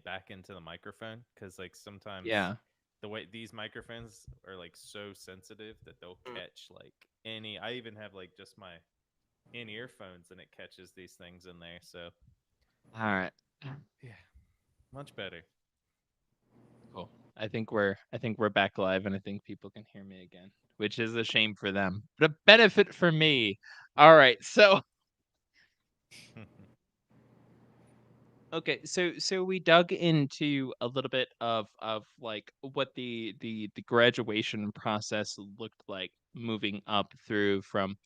back into the microphone. Because like sometimes yeah. the way these microphones are like so sensitive that they'll catch like any. I even have like just my in earphones, and it catches these things in there. So All right. yeah, much better. Cool. I think we're back live, and I think people can hear me again, which is a shame for them, but a benefit for me. All right. So okay, so we dug into a little bit of like what the graduation process looked like, moving up through from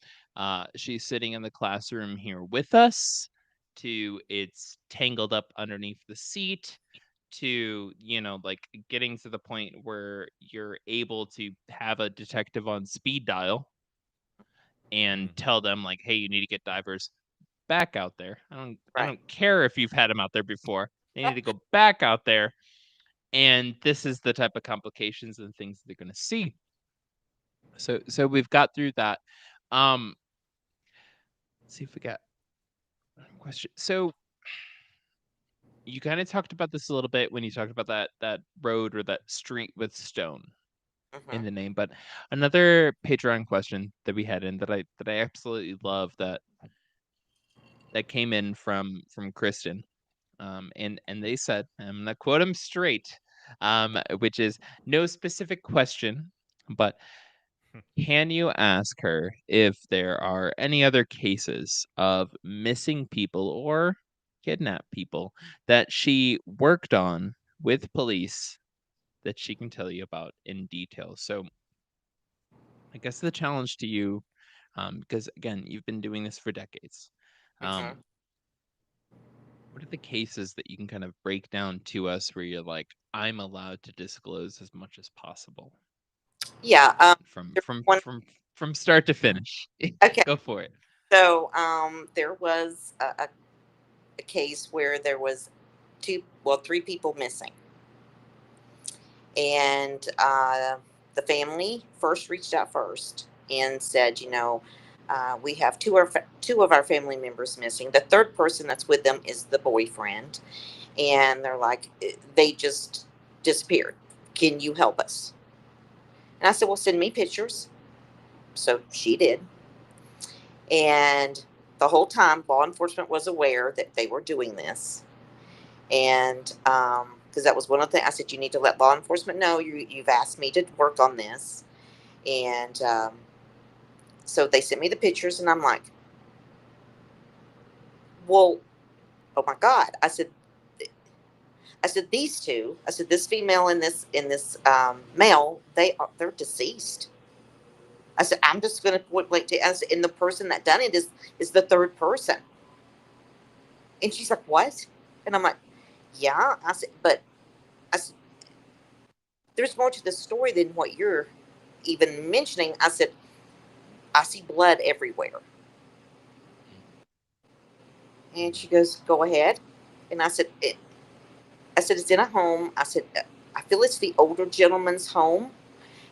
she's sitting in the classroom here with us, to it's tangled up underneath the seat, to like getting to the point where you're able to have a detective on speed dial and Hmm. tell them like, hey, you need to get divers back out there. I Right. don't care if you've had them out there before. They need to go back out there, and this is the type of complications and things that they're going to see. So we've got through that. Let's see if we got a question. So you kind of talked about this a little bit when you talked about that road or that street with stone in Mhm. the name. But another Patreon question that we had in that I absolutely love that came in from Kristen. And they said, I'm gonna quote them straight, which is no specific question, but can you ask her if there are any other cases of missing people or kidnapped people that she worked on with police that she can tell you about in detail? So I guess the challenge to you, because again, you've been doing this for decades. Mhm. Um, what are the cases that you can kind of break down to us where you're like, I'm allowed to disclose as much as possible Yeah. from There from was one. from from start to finish? Okay. Go for it. So there was a case where there was three people missing, and the family first reached out first and said, we have two of our family members missing. The third person that's with them is the boyfriend, and they're like, they just disappeared. Can you help us? And I said, well, send me pictures. So she did, and the whole time law enforcement was aware that they were doing this. And because that was one of the things I said, you need to let law enforcement know you've asked me to work on this. And so they sent me the pictures, and I'm like, well, oh my God. I said these two. I said this female and this male. They're deceased. I said I'm just gonna point blank to. I said, and the person that done it is the third person. And she's like, what? And I'm like, yeah. I said, but I said, there's more to the story than what you're even mentioning. I said, I see blood everywhere. And she goes, go ahead. And I said, it's in a home. I said, I feel it's the older gentleman's home.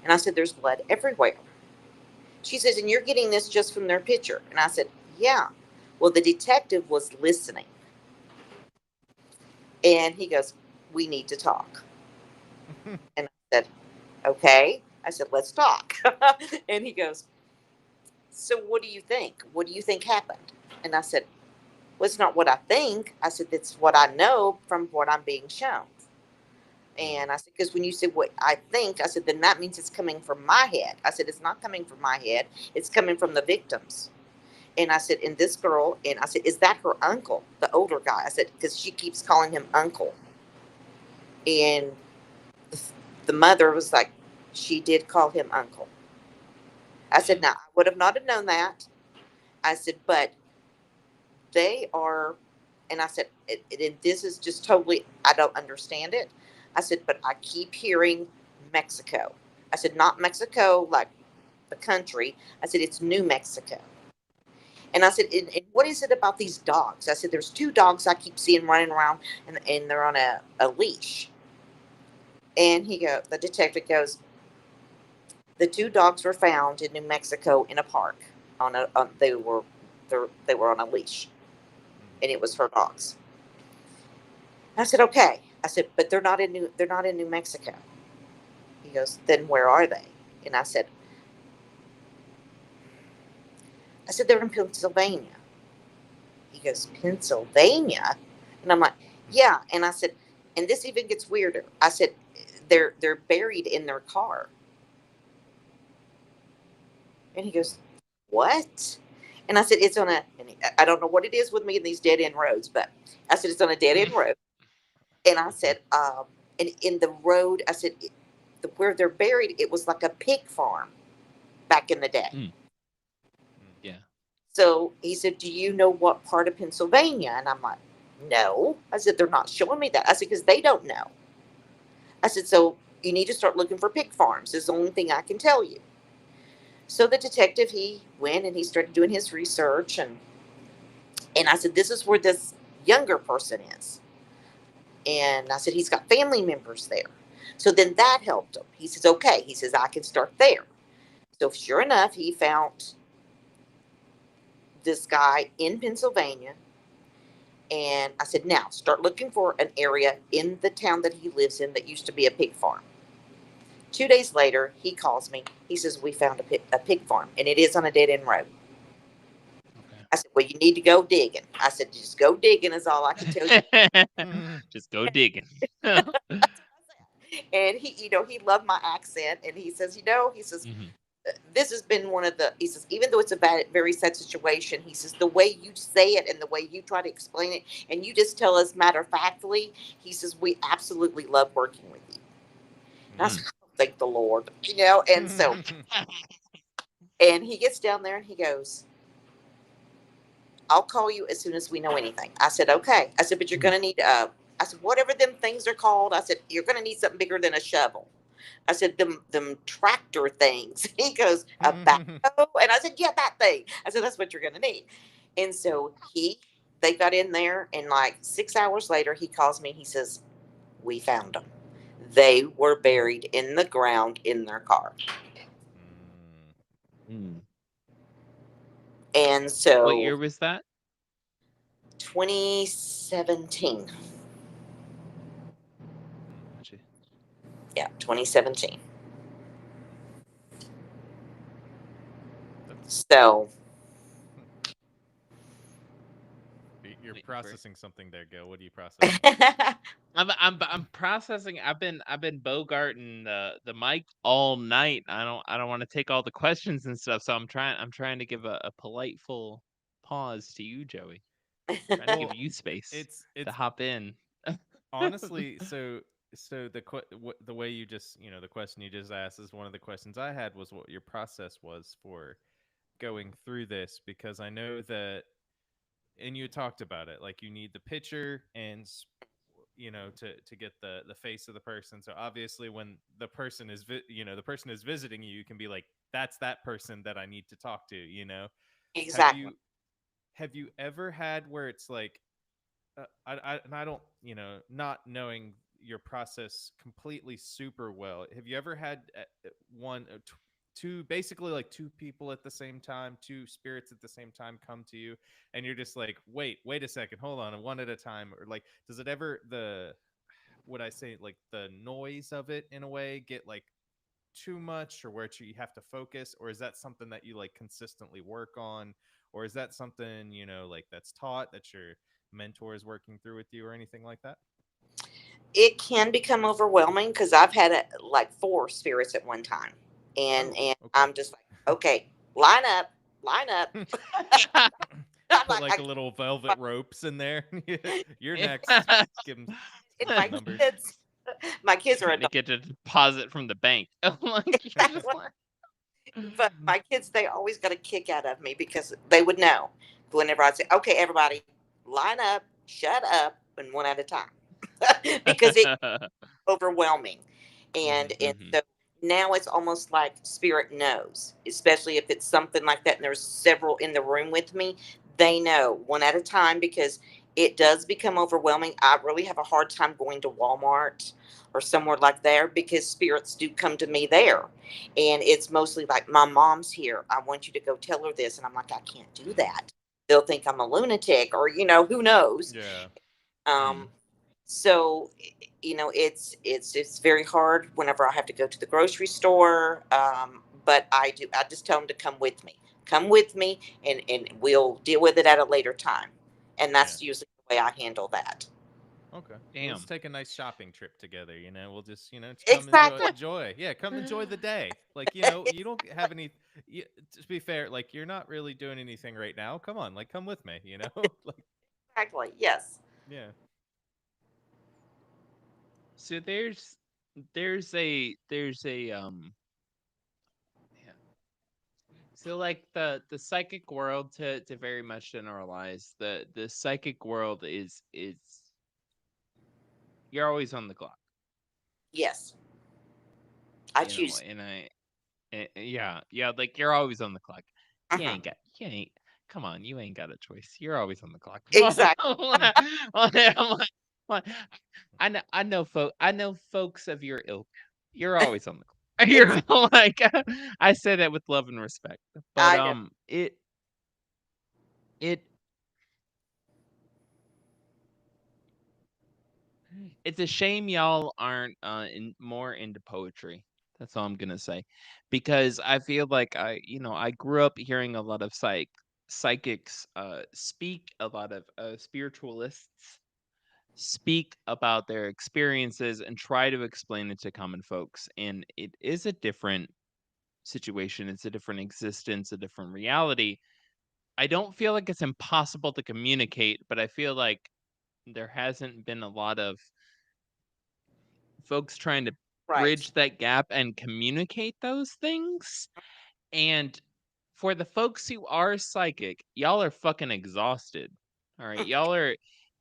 And I said, there's blood everywhere. She says, and you're getting this just from their picture. And I said, yeah. Well, the detective was listening. And he goes, we need to talk. And I said, okay. I said, let's talk. And he goes, so what do you think? What do you think happened? And I said, well, it's not what I think. I said, it's what I know from what I'm being shown. And I said, because when you said what I think, I said, then that means it's coming from my head. I said, it's not coming from my head. It's coming from the victims. And I said, and this girl, and I said, is that her uncle, the older guy? I said, because she keeps calling him uncle. And the mother was like, she did call him uncle. I said, now, I would have not have known that. I said, but they are, and I said, this is just totally, I don't understand it. I said, but I keep hearing Mexico. I said, not Mexico like the country. I said, it's New Mexico. And I said, and what is it about these dogs? I said, there's two dogs I keep seeing running around, and they're on a leash. And the detective goes, the two dogs were found in New Mexico in a park. They were on a leash, and it was her dogs. I said, okay. I said, but they're not in New Mexico. He goes, then where are they? And I said, they're in Pennsylvania. He goes, Pennsylvania? And I'm like, yeah. And I said, and this even gets weirder. I said, they're buried in their car. And he goes, what? And I said, I don't know what it is with me in these dead end roads, but I said, it's on a dead end road. And I said, and in the road, I said, where they're buried, it was like a pig farm back in the day. Yeah. So he said, do you know what part of Pennsylvania? And I'm like, no. I said, they're not showing me that. I said, because they don't know. I said, so you need to start looking for pig farms. Is the only thing I can tell you. So the detective, he went and he started doing his research. And I said, this is where this younger person is. And I said, he's got family members there. So then that helped him. He says, okay. He says, I can start there. So sure enough, he found this guy in Pennsylvania. And I said, now start looking for an area in the town that he lives in that used to be a pig farm. 2 days later, he calls me. He says, we found a pig farm, and it is on a dead end road. Okay. I said, well, you need to go digging. I said, just go digging is all I can tell you. Just go digging. And he loved my accent. And he says, Mhm. this has been one of he says, even though it's a very sad situation, he says, the way you say it and the way you try to explain it, and you just tell us matter of factly, he says, we absolutely love working with you. And I said, oh, thank the Lord, and so, and he gets down there and he goes, I'll call you as soon as we know anything. I said, okay. I said, but you're going to need, I said, whatever them things are called, I said, you're going to need something bigger than a shovel. I said, them tractor things. He goes, a backhoe? And I said, yeah, that thing. I said, that's what you're going to need. And so they got in there, and like 6 hours later, he calls me. He says, we found them. They were buried in the ground in their car. Mm. And What so year was that? 2017. Gotcha. Yeah, 2017. So You're Wait for it. processing something there, Gil. What are you processing? I'm processing. I've been bogarting the mic all night. I don't want to take all the questions and stuff. So I'm trying to give a polite full pause to you, Joey. Trying to give Well, you space to it's hop in. honestly so the way you just the question you just asked is one of the questions I had, was what your process was for going through this, because I know that, and you talked about it, like you need the picture and to get the face of the person. So obviously when the person is the person is visiting you, you can be like, that's that person that I need to talk to. Have exactly. you ever had where it's like, and I don't, not knowing your process completely super well, have you ever had two, basically like two people at the same time, two spirits at the same time come to you, and you're just like, wait a second, hold on, one at a time? Or like, does it ever, would I say, like the noise of it in a way get like too much, or where you have to focus, or is that something that you like consistently work on, or is that something like that's taught, that your mentor is working through with you, or anything like that? It can become overwhelming because I've had like 4 spirits at one time, and Oh, and okay. I'm just like, okay, line up, line up. I'm Put like, like I a little velvet ropes in there. You're next. Give them and some numbers. my kids are Trying to adults, get a deposit from the bank. Like you're just like. but my kids, they always got a kick out of me because they would know whenever I'd say, okay, everybody, line up, shut up, and one at a time, because it overwhelming. and Mhm. and Mhm. so now it's almost like spirit knows, especially if it's something like that and there's several in the room with me. They know one at a time, because it does become overwhelming. I really have a hard time going to Walmart or somewhere like there, because spirits do come to me there, and it's mostly like, my mom's here, I want you to go tell her this, and I'm like, I can't do that. They'll think I'm a lunatic, or who knows. Yeah. um so it's very hard whenever I have to go to the grocery store. But I just tell them to come with me, and we'll deal with it at a later time. And Yeah. that's usually the way I handle that. Okay. We'll just Damn. take a nice shopping trip together. We'll just come Exactly. enjoy. Yeah, come enjoy the day. Like, you don't have any. To be fair, like you're not really doing anything right now. Come on, like come with me. Like, Exactly, yes. yeah. So there's a yeah. So like the psychic world, to very much generalize, the psychic world is you're always on the clock, Yes, I you know, choose. and yeah, like you're always on the clock. Uh-huh. You ain't come on, you ain't got a choice. You're always on the clock. Exactly. I know folks of your ilk. You're always on the clock. You're like I say that with love and respect. But I know. it It's a shame y'all aren't more into poetry. That's all I'm gonna say, because I feel like I grew up hearing a lot of psychics speak, a lot of spiritualists speak about their experiences and try to explain it to common folks, and it is a different situation. It's a different existence, a different reality. I don't feel like it's impossible to communicate, but I feel like there hasn't been a lot of folks trying to Right. bridge that gap and communicate those things. And for the folks who are psychic, y'all are fucking exhausted. All right. Y'all are.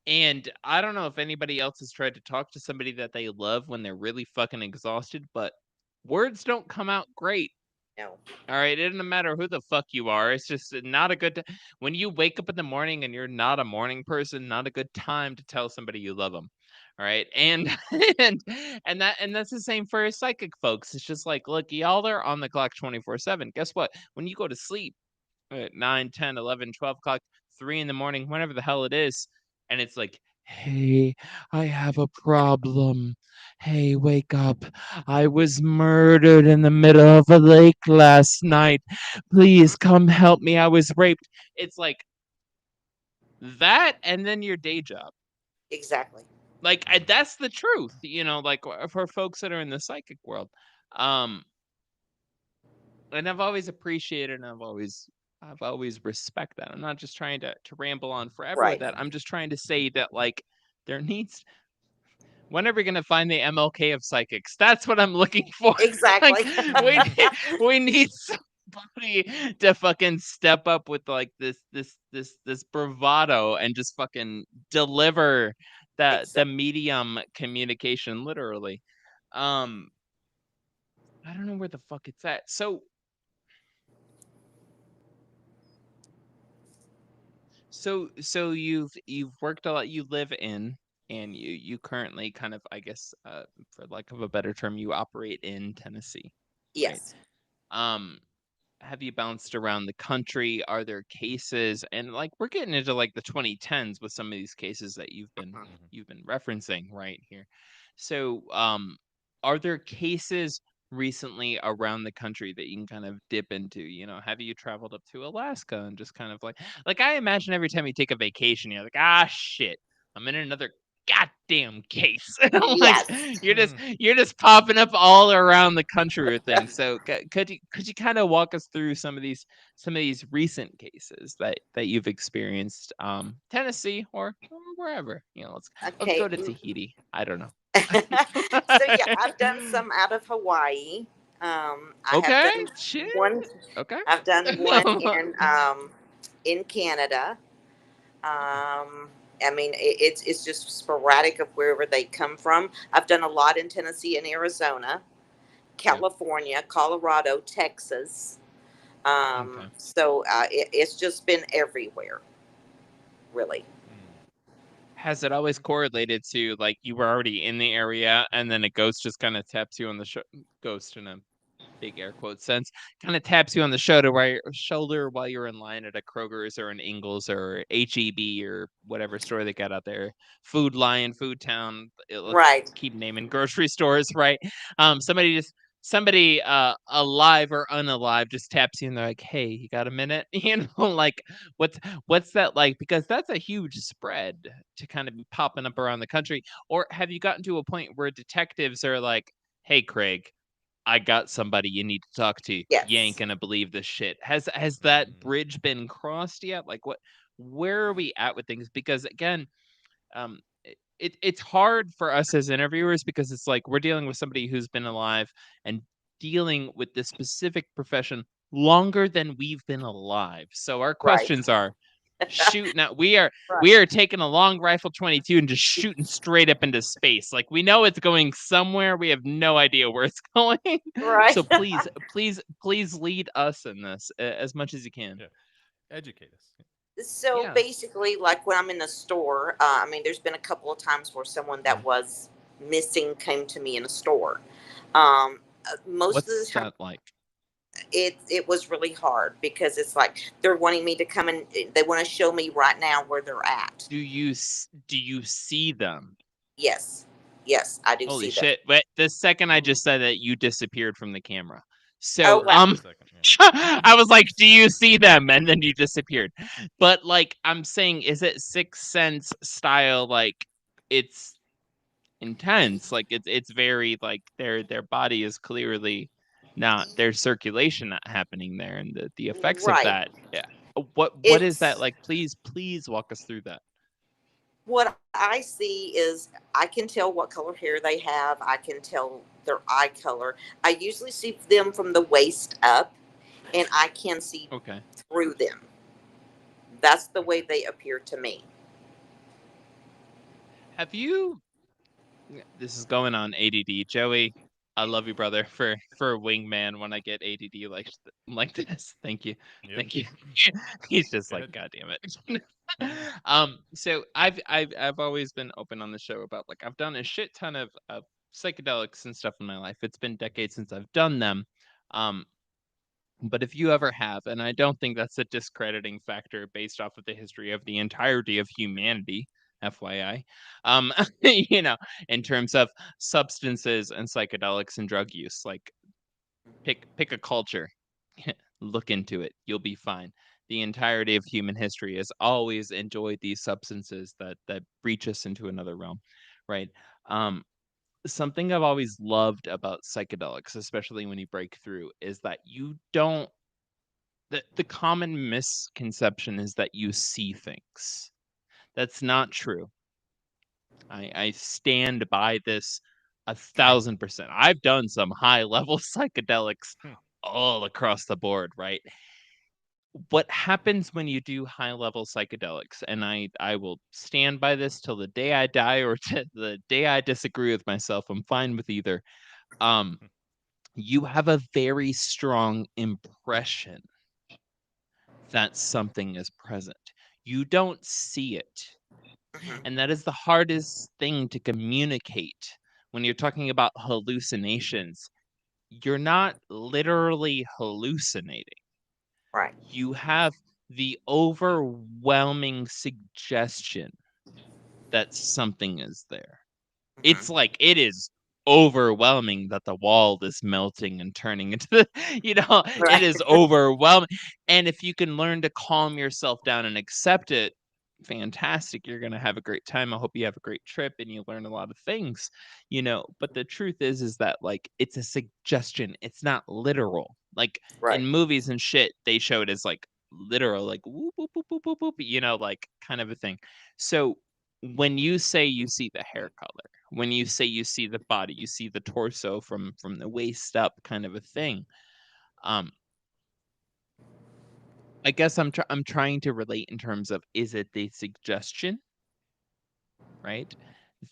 And I don't know if anybody else has tried to talk to somebody that they love when they're really fucking exhausted, but words don't come out great. No. All right, it doesn't matter who the fuck you are. It's just not a good when you wake up in the morning and you're not a morning person, not a good time to tell somebody you love them. All right, and and that's the same for psychic folks. It's just like, look, y'all are on the clock 24/7. Guess what? When you go to sleep at 9, 10, 11, 12 o'clock, 3 in the morning, whenever the hell it is, and it's like, hey, I have a problem. Hey, wake up. I was murdered in the middle of a lake last night. Please come help me. I was raped. It's like that, and then your day job. Exactly. Like, that's the truth, like for folks that are in the psychic world. And I've always appreciated, and I've always respect that. I'm not just trying to ramble on forever with Right. that. I'm just trying to say that, like, there needs when are we gonna find the MLK of psychics? That's what I'm looking for. Like, Exactly. we need somebody to fucking step up with like this bravado and just fucking deliver the Exactly. medium communication literally. Um, I don't know where the fuck it's at. So you've worked a lot. You live in, and you currently kind of, I guess, for lack of a better term, you operate in Tennessee, right? Yes. Um, have you bounced around the country? Are there cases? And like we're getting into like the 2010s with some of these cases that Mhm. you've been referencing right here. So, are there cases recently around the country that you can kind of dip into? Have you traveled up to Alaska and just kind of like I imagine every time you take a vacation, you're like, ah, shit, I'm in another goddamn case. Like Yes. you're just popping up all around the country with things. So could you kind of walk us through some of these recent cases that you've experienced, Tennessee or wherever. Let's Okay. go to Tahiti. I don't know. So yeah, I've done some out of Hawaii. I have Okay, done shit. one. Okay. I've done one in Canada. I mean, it's just sporadic of wherever they come from. I've done a lot in Tennessee and Arizona, Yep. California, Colorado, Texas. Okay. So it's just been everywhere, really. Mm. Has it always correlated to like you were already in the area and then a ghost just kind of taps you on the ghost in a big air quote sense, kind of taps you on the shoulder while you're in line at a Kroger's or an Ingles or HEB or whatever store they got out there, Food Lion, Food Town. Let's Right. keep naming grocery stores, right? Somebody alive or unalive just taps you and they're like, "Hey, you got a minute?" Like what's that like? Because that's a huge spread to kind of be popping up around the country. Or have you gotten to a point where detectives are like, "Hey, Craig, I got somebody you need to talk to. You ain't Yes. gonna believe this shit." Has that Mm. bridge been crossed yet? Like where are we at with things? Because again, it's hard for us as interviewers because it's like we're dealing with somebody who's been alive and dealing with this specific profession longer than we've been alive. So our Right. questions are shooting out. We are Right. we are taking a long rifle 22 and just shooting straight up into space. Like we know it's going somewhere. We have no idea where it's going. Right. So please lead us in this as much as you can. Yeah. Educate us. So Yeah. basically, like when I'm in a store, I mean, there's been a couple of times where someone that was missing came to me in a store. Most of the What's time, that like? it was really hard because it's like they're wanting me to come and they want to show me right now where they're at. Do you see them? Yes, yes, I do Holy see them. shit! But the second I Ooh. just said that, you disappeared from the camera. Oh So wow. For a second, yeah. I was like, "Do you see them?" And then you disappeared. But like I'm saying, is it Sixth Sense style? Like it's intense. Like it's very like their body is clearly not, there's circulation not happening there, and the effects of Right. that. Yeah. What is that It's like? Please walk us through that. what I see is I can tell what color hair they have. I can tell their eye color. I usually see them from the waist up, and I can see Okay. through them. That's the way Okay. they appear to me. Have you? This is going on ADD, Joey. I love you, brother, for a wingman when I get ADD like this. Thank you, Yep. thank you. He's just Go like, ahead. God damn it. So I've always been open on the show about like I've done a shit ton of psychedelics and stuff in my life. It's been decades since I've done them. Um, but if you ever have, and I don't think that's a discrediting factor based off of the history of the entirety of humanity, FYI, you know, in terms of substances and psychedelics and drug use, like pick a culture, look into it, you'll be fine. The entirety of human history has always enjoyed these substances that reach us into another realm, right? Um, Something I've always loved about psychedelics, especially when you break through, is that you don't the common misconception is that you see things. That's not true. I stand by this 1,000%. I've done some high level psychedelics Hmm. all across the board, right? What happens when you do high level psychedelics, and I will stand by this till the day I die or to the day I disagree with myself. I'm fine with either. Um, Hmm. you have a very strong impression that something is present. You don't see it. Hmm. And that is the hardest thing to communicate when you're talking about hallucinations. You're not literally hallucinating, Right. you have the overwhelming suggestion that something is there. It's Hmm. like it is overwhelming that the wall is melting and turning into the, it Right. is overwhelming. And if you can learn to calm yourself down and accept it, fantastic. You're going to have a great time. I hope you have a great trip and you learn a lot of things, but the truth is that like it's a suggestion. It's not literal. Like Right. in movies and shit, they show it as like literal, like whoop, whoop, whoop, whoop, whoop, whoop, like kind of a thing. So when you say you see the hair color, when you say you see the body, you see the torso from the waist up, kind of a thing. Um, I guess I'm trying to relate in terms of, is it the suggestion, right,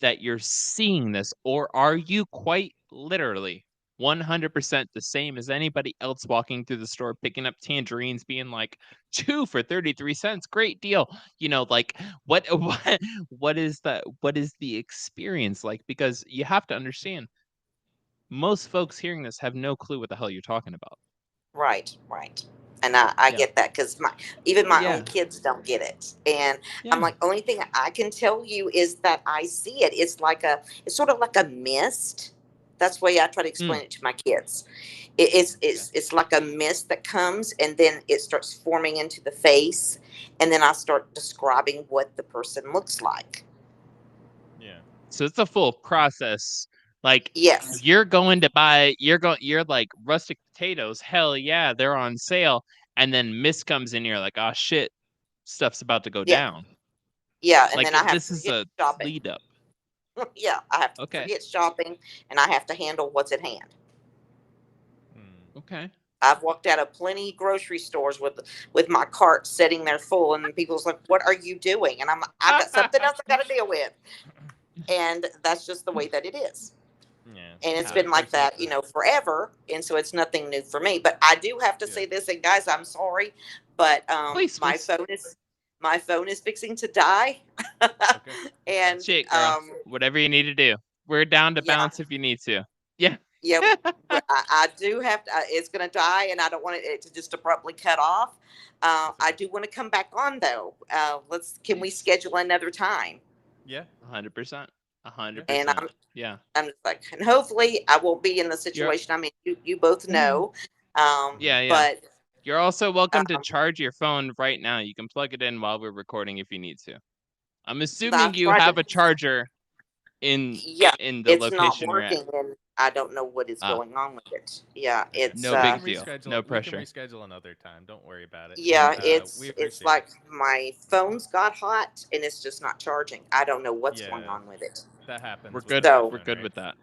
that you're seeing this, or are you quite literally 100% the same as anybody else walking through the store picking up tangerines, being like 2 for 33 cents, great deal? Like what what is the experience like? Because you have to understand, most folks hearing this have no clue what the hell you're talking about. Right. Right. And I Yeah. get that because even my own Yeah. kids don't get it. And I'm Yeah. like, only thing I can tell you is that I see it. It's sort of like a mist. That's the way I try to Mm, explain it to my kids. It's, okay. it's, it's like a mist that comes and then it starts forming into the face. And then I start describing what the person looks like. Yeah. So it's a full process. Like Yes. you're like rustic potatoes. Hell yeah, they're on sale. And then mist comes in, you're like, oh shit, stuff's about to go Yeah. down. Yeah. And Like then I have this to is forget a shopping. lead up. Yeah. I have to Okay. forget shopping and I have to handle what's at hand. Hmm. Okay. I've walked out of plenty grocery stores with my cart sitting there full, and people's like, "What are you doing?" And I've got something else I got to deal with, and that's just the way that it is. Yeah. And it's So been Got it. like there's like that, the forever, and so it's nothing new for me. But I do have to yeah. say this, and guys, I'm sorry, but Please, please. my phone is fixing to die, Okay. That's fine. and Shit, girl. Whatever you need to do. We're down to yeah, bounce if you need to. Yeah. yeah, I do have to. It's going to die, and I don't want it to just abruptly cut off. That's I okay. do want to come back on though. Can we Please. schedule another time? Yeah. 100%. And 100%. Yeah. I'm just like, and hopefully I won't be in the situation. I mean, you both know. Yeah. But You're also welcome to um, charge your phone right now. You can plug it in while we're recording if you need to. I'm assuming I've you tried have to, a charger in yeah, the it's not location you're at. working, and I don't know what is Ah, going on with it. Yeah, Okay. it's no We big can deal. reschedule. No We can pressure. reschedule another time. Don't worry about it. yeah, We it's appreciate like it. my phone's got hot and it's just not charging. I don't know what's going Yeah, on with it. that We're happens with good. the So, We're iPhone, good right? with that.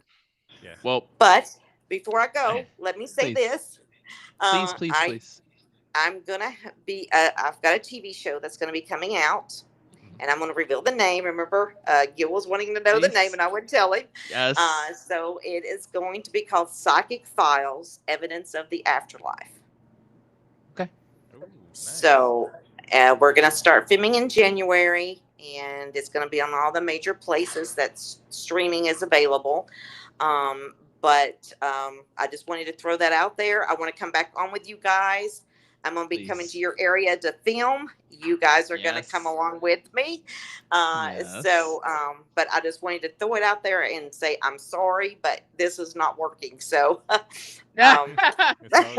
Yeah. Well, but before I go, let me say please, this. please, Uh, please, I please. I'm gonna be. I've got a TV show that's gonna be coming out, Mhm. and I'm gonna reveal the name. Remember, Gil was wanting to know the name, Please. and I wouldn't tell him. Yes. So it is going to be called Psychic Files: Evidence of the Afterlife. Okay. Ooh, nice. So we're gonna start filming in January, and it's gonna be on all the major places that streaming is available. But I just wanted to throw that out there. I want to come back on with you guys. I'm going to be coming to Please. your area to film. You guys are going to come Yes. along with me. Yes. But I just wanted to throw it out there and say I'm sorry, but this is not working. So, Yeah. um, It's all